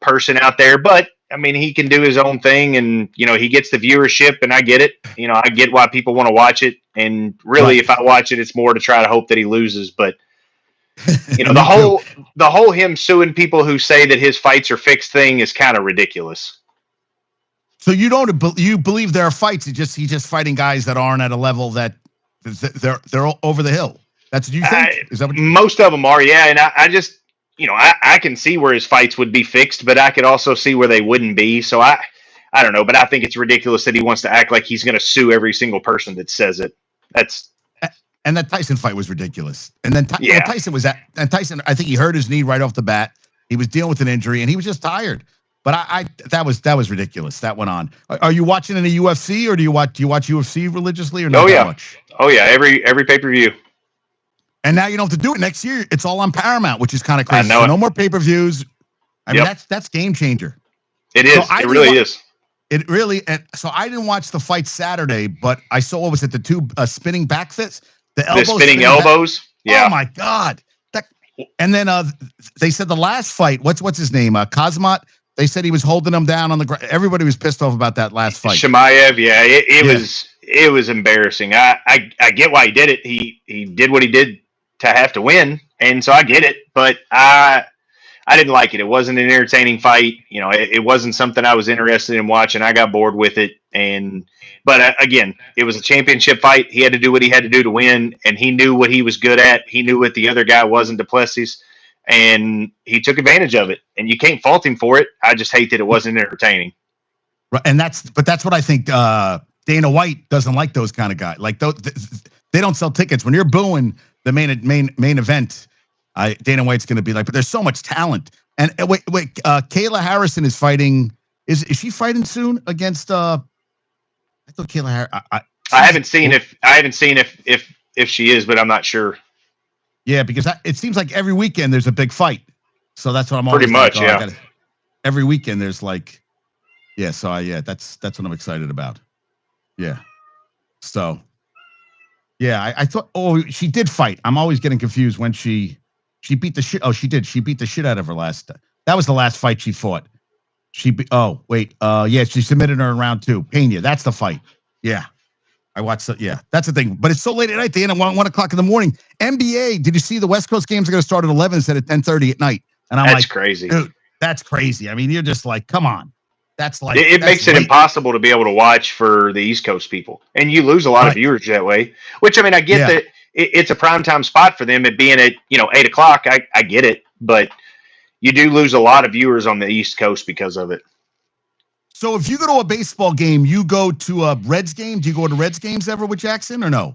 person out there, but I mean, he can do his own thing, and he gets the viewership, and I get it. I get why people want to watch it, and really, if I watch it, it's more to try to hope that he loses. But the whole him suing people who say that his fights are fixed thing is kind of ridiculous. So you believe there are fights? He's just fighting guys that aren't at a level that they're over the hill. That's what you think? Is that what most of them are? Yeah, and I just. I can see where his fights would be fixed, but I could also see where they wouldn't be. So I don't know, but I think it's ridiculous that he wants to act like he's going to sue every single person that says it. And that Tyson fight was ridiculous. And then Tyson I think he hurt his knee right off the bat. He was dealing with an injury, and he was just tired. But that was ridiculous. That went on. Are you watching any UFC, or do you watch UFC religiously, or not that much? Oh yeah, every pay-per-view. And now you don't have to do it next year. It's all on Paramount, which is kind of crazy. So no more pay-per-views. I mean, that's game changer. It is. It really is. It really. So I didn't watch the fight Saturday, but I saw what was it? The two spinning back fits, the spinning elbows. Yeah. Oh my God. And then they said the last fight. What's his name? Kazmat. They said he was holding him down on the ground. Everybody was pissed off about that last fight. Shemaev. Yeah. It was embarrassing. I get why he did it. He did what he did to have to win, and so I get it, but I didn't like it. It wasn't an entertaining fight. It wasn't something I was interested in watching. I got bored with it, but again, it was a championship fight. He had to do what he had to do to win, and he knew what he was good at. He knew what the other guy wasn't, Duplessis, and he took advantage of it, and you can't fault him for it. I just hate that it wasn't entertaining. Right, and that's what I think Dana White doesn't like those kind of guys. Like they don't sell tickets when you're booing the main event. Dana White's going to be like, but there's so much talent. And wait, Kayla Harrison is fighting. Is she fighting soon against? I thought Kayla Harrison. I haven't seen if she is, but I'm not sure. Yeah, because it seems like every weekend there's a big fight. So that's what I'm always pretty much. Yeah. Every weekend there's like, yeah. So that's what I'm excited about. Yeah. So. Yeah, I thought. Oh, she did fight. I'm always getting confused when she beat the shit. Oh, she did. She beat the shit out of her last. That was the last fight she fought. Yeah, she submitted her in round 2. Pena. That's the fight. Yeah, I watched that. Yeah, that's the thing. But it's so late at night. They end at 1 o'clock in the morning. NBA. Did you see the West Coast games are going to start at 11 instead of 10:30 at night? And that's crazy, dude. That's crazy. I mean, you're just like, come on. That's like it makes it impossible to be able to watch for the East Coast people, and you lose a lot of viewers that way. Which I mean, I get that it's a primetime spot for them. It being at 8 o'clock, I get it, but you do lose a lot of viewers on the East Coast because of it. So if you go to a baseball game, you go to a Reds game. Do you go to Reds games ever with Jackson or no?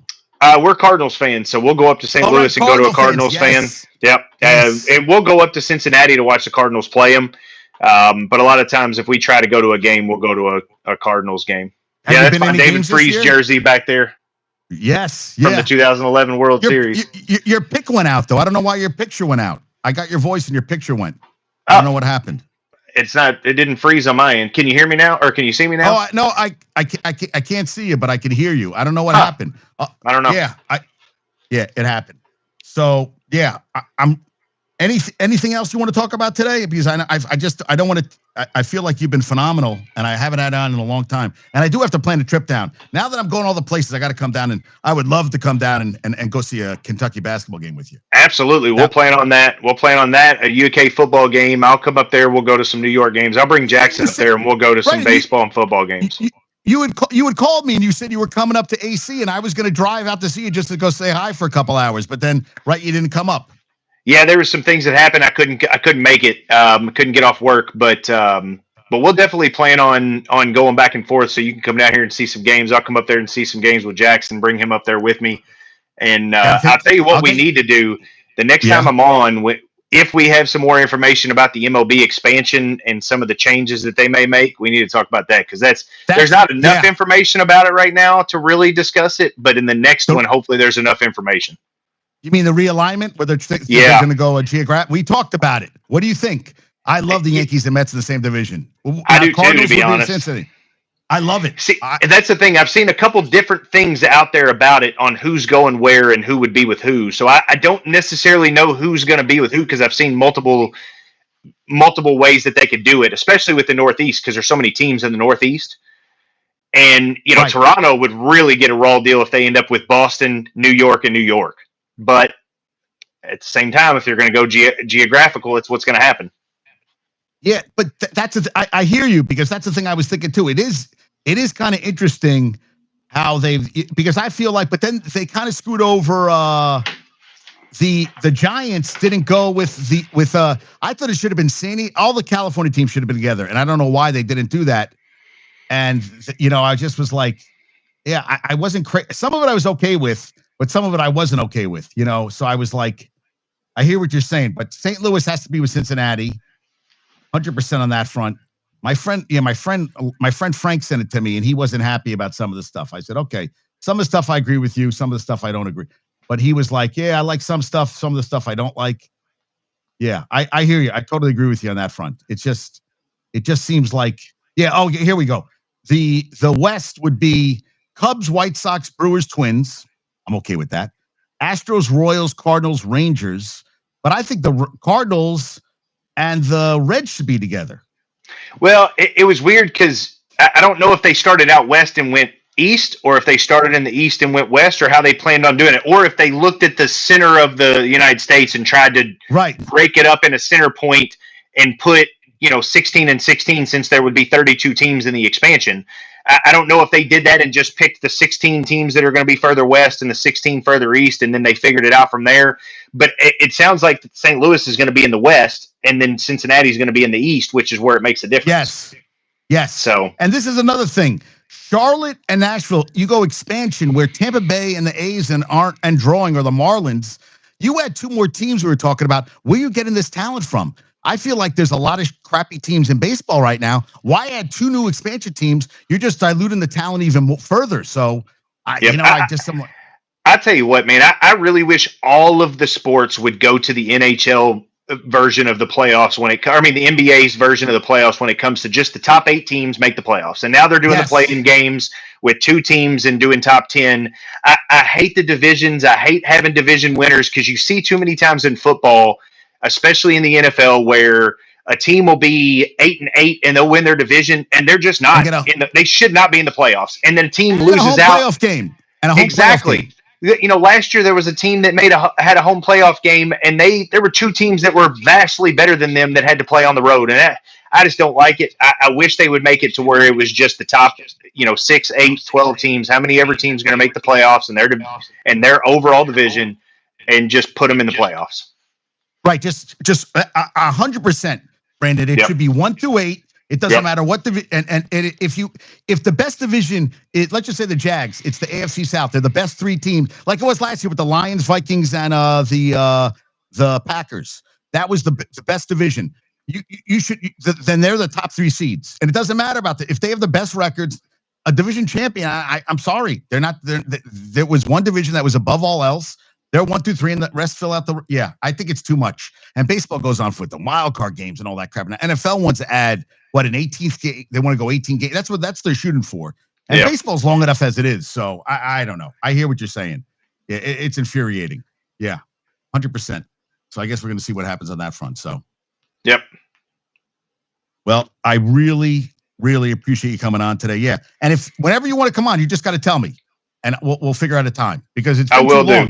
We're Cardinals fans, so we'll go up to St. Louis and go to a Cardinals fan. Yep, yes. And we'll go up to Cincinnati to watch the Cardinals play them. But a lot of times, if we try to go to a game, we'll go to a Cardinals game. That's my David Freese jersey back there. Yes, from the 2011 World Series. Your pick went out, though. I don't know why your picture went out. I got your voice and your picture went. I don't know what happened. It didn't freeze on my end. Can you hear me now, or can you see me now? Oh no, I can't see you, but I can hear you. I don't know what happened. I don't know. Yeah, it happened. So yeah, I'm. Anything else you want to talk about today? Because I don't want to. I feel like you've been phenomenal, and I haven't had on in a long time. And I do have to plan a trip down. Now that I'm going all the places, I got to come down, and I would love to come down and go see a Kentucky basketball game with you. Absolutely, we'll plan on that. We'll plan on that. A UK football game. I'll come up there. We'll go to some New York games. I'll bring Jackson up there, and we'll go to some baseball and football games. You had called me and you said you were coming up to AC, and I was going to drive out to see you just to go say hi for a couple hours. But then, you didn't come up. Yeah, there were some things that happened. I couldn't make it. Couldn't get off work, but we'll definitely plan on going back and forth. So you can come down here and see some games. I'll come up there and see some games with Jackson. Bring him up there with me, and I'll tell you what we need to do the next time I'm on. If we have some more information about the MLB expansion and some of the changes that they may make, we need to talk about that because there's not enough information about it right now to really discuss it. But in the next one, hopefully, there's enough information. You mean the realignment where they're going to go geographic? We talked about it. What do you think? I love the Yankees and Mets in the same division. I do too, to be honest. I love it. See, that's the thing. I've seen a couple different things out there about it on who's going where and who would be with who. So I don't necessarily know who's going to be with who because I've seen multiple ways that they could do it, especially with the Northeast because there's so many teams in the Northeast. And, Right. Toronto would really get a raw deal if they end up with Boston, New York, and New York. But at the same time, if they're going to go geographical, it's what's going to happen. Yeah, but I hear you because that's the thing I was thinking too. It is kind of interesting how because I feel like, but then they kind of screwed over the Giants didn't go with I thought it should have been Sandy. All the California teams should have been together, and I don't know why they didn't do that. And I just was like, yeah, I wasn't crazy. Some of it I was okay with, but some of it I wasn't okay with. So I was like, I hear what you're saying, but St. Louis has to be with Cincinnati, 100% on that front. My friend Frank sent it to me, and he wasn't happy about some of the stuff. I said, okay, some of the stuff I agree with you, some of the stuff I don't agree. But he was like, yeah, I like some stuff, some of the stuff I don't like. Yeah, I hear you. I totally agree with you on that front. It just seems like, yeah. Oh, here we go. The West would be Cubs, White Sox, Brewers, Twins. I'm okay with that. Astros, Royals, Cardinals, Rangers. But I think the Cardinals and the Reds should be together. Well, it was weird because I don't know if they started out west and went east, or if they started in the east and went west, or how they planned on doing it, or if they looked at the center of the United States and tried to break it up in a center point and put 16 and 16 since there would be 32 teams in the expansion. I don't know if they did that and just picked the 16 teams that are going to be further west and the 16 further east, and then they figured it out from there. But it sounds like St. Louis is going to be in the west, and then Cincinnati is going to be in the east, which is where it makes a difference. Yes. So, and this is another thing. Charlotte and Nashville, you go expansion where Tampa Bay and the A's and drawing or the Marlins. You had two more teams we were talking about. Where are you getting this talent from? I feel like there's a lot of crappy teams in baseball right now. Why add two new expansion teams? You're just diluting the talent even further. So, I tell you what, man, I really wish all of the sports would go to the NHL version of the playoffs the NBA's version of the playoffs when it comes to just the top 8 teams make the playoffs. And now they're doing the play-in games with 2 teams and doing top 10. I hate the divisions. I hate having division winners because you see too many times in football, especially in the NFL, where a team will be 8-8 and they'll win their division, and they're just not. They should not be in the playoffs. And then a team loses out. Playoff game and a home exactly. Playoff game. Last year there was a team that had a home playoff game, and there were 2 teams that were vastly better than them that had to play on the road, and I just don't like it. I wish they would make it to where it was just the top, 6, 8, 12 teams. How many ever teams going to make the playoffs and their overall division, and just put them in the playoffs. Right, just 100%, Brandon. It should be 1 through 8. It doesn't matter what division. And if the best division is, let's just say the Jags, it's the AFC South. They're the best 3 teams, like it was last year with the Lions, Vikings, and the Packers. That was the best division. You should then they're the top 3 seeds, and it doesn't matter about if they have the best records. A division champion. I'm sorry, they're not. There was one division that was above all else. They're 1 through 3, and the rest fill out the. Yeah, I think it's too much. And baseball goes on for the wild card games and all that crap. And NFL wants to add an 18th game. They want to go 18 games. That's they're shooting for. And baseball's long enough as it is. So I don't know. I hear what you're saying. It's infuriating. Yeah, 100%. So I guess we're going to see what happens on that front. So. Yep. Well, I really, really appreciate you coming on today. Yeah, and whenever you want to come on, you just got to tell me. And we'll figure out a time because it's been too long.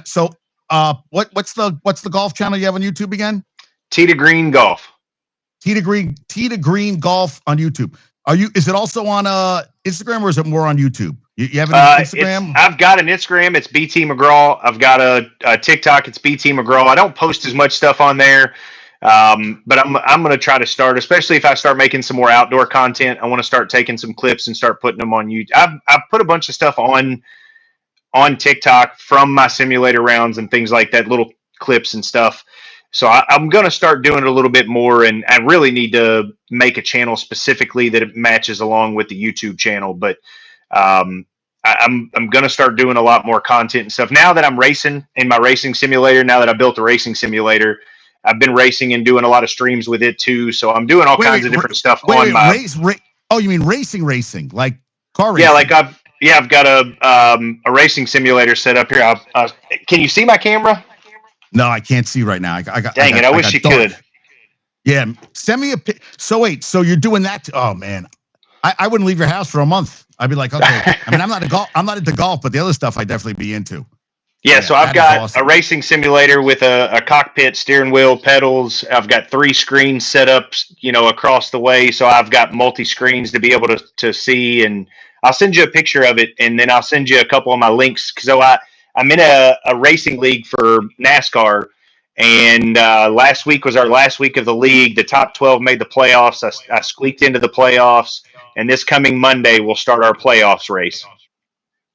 So what's the golf channel you have on YouTube again? Tee to Green Golf. Tee to Green Golf on YouTube. Is it also on Instagram, or is it more on YouTube? You have an Instagram? I've got an Instagram. It's BT McGraw. I've got a TikTok. It's BT McGraw. I don't post as much stuff on there. But I'm going to try to start, especially if I start making some more outdoor content. I want to start taking some clips and start putting them on YouTube. I've put a bunch of stuff on TikTok from my simulator rounds and things like that, little clips and stuff. So I'm going to start doing it a little bit more, and I really need to make a channel specifically that it matches along with the YouTube channel. But I'm going to start doing a lot more content and stuff now that I'm racing in my racing simulator. Now that I built a racing simulator, I've been racing and doing a lot of streams with it too. So I'm doing all kinds of different stuff on my Oh, you mean racing, like car racing? Yeah, like I've got a racing simulator set up here. Can you see my camera? No, I can't see right now. I Dang it! I I wish got you dark. could. Yeah, send me a pic. So wait, so you're doing that? Oh man, I wouldn't leave your house for a month. I'd be like, okay. I mean, I'm not into golf, but the other stuff I'd definitely be into. Yeah, Yeah, so I've that is got a awesome. racing simulator with a cockpit, steering wheel, pedals. I've got 3 screens set up, across the way. So I've got multi screens to be able to see. And I'll send you a picture of it, and then I'll send you a couple of my links. So I'm in a racing league for NASCAR, and last week was our last week of the league. The top 12 made the playoffs. I squeaked into the playoffs, and this coming Monday we'll start our playoffs race.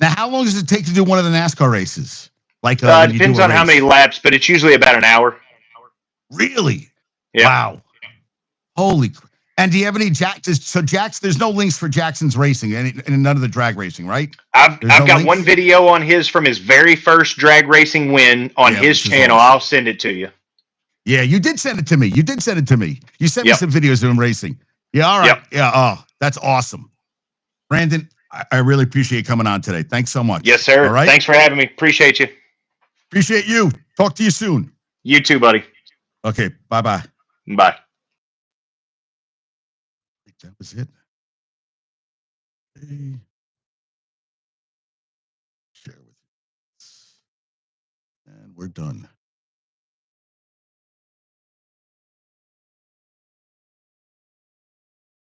Now, how long does it take to do one of the NASCAR races? Like when you do Depends a on how many race? laps, but it's usually about an hour. Really? Yeah. Wow. Holy. And do you have any there's no links for Jackson's racing and none of the drag racing, right? I've There's no got links? one video on his from his very first drag racing win on his which is channel. awesome. I'll send it to you. Yeah, you did send it to me. You sent me Yep. some videos of him racing. Yeah, all right. Yep. Yeah, oh, that's awesome. Brandon, I really appreciate you coming on today. Thanks so much. Yes, sir. All right. Thanks for having me. Appreciate you. Appreciate you. Talk to you soon. You too, buddy. Okay, bye-bye. Bye. That was it. Okay. Share with you. And we're done.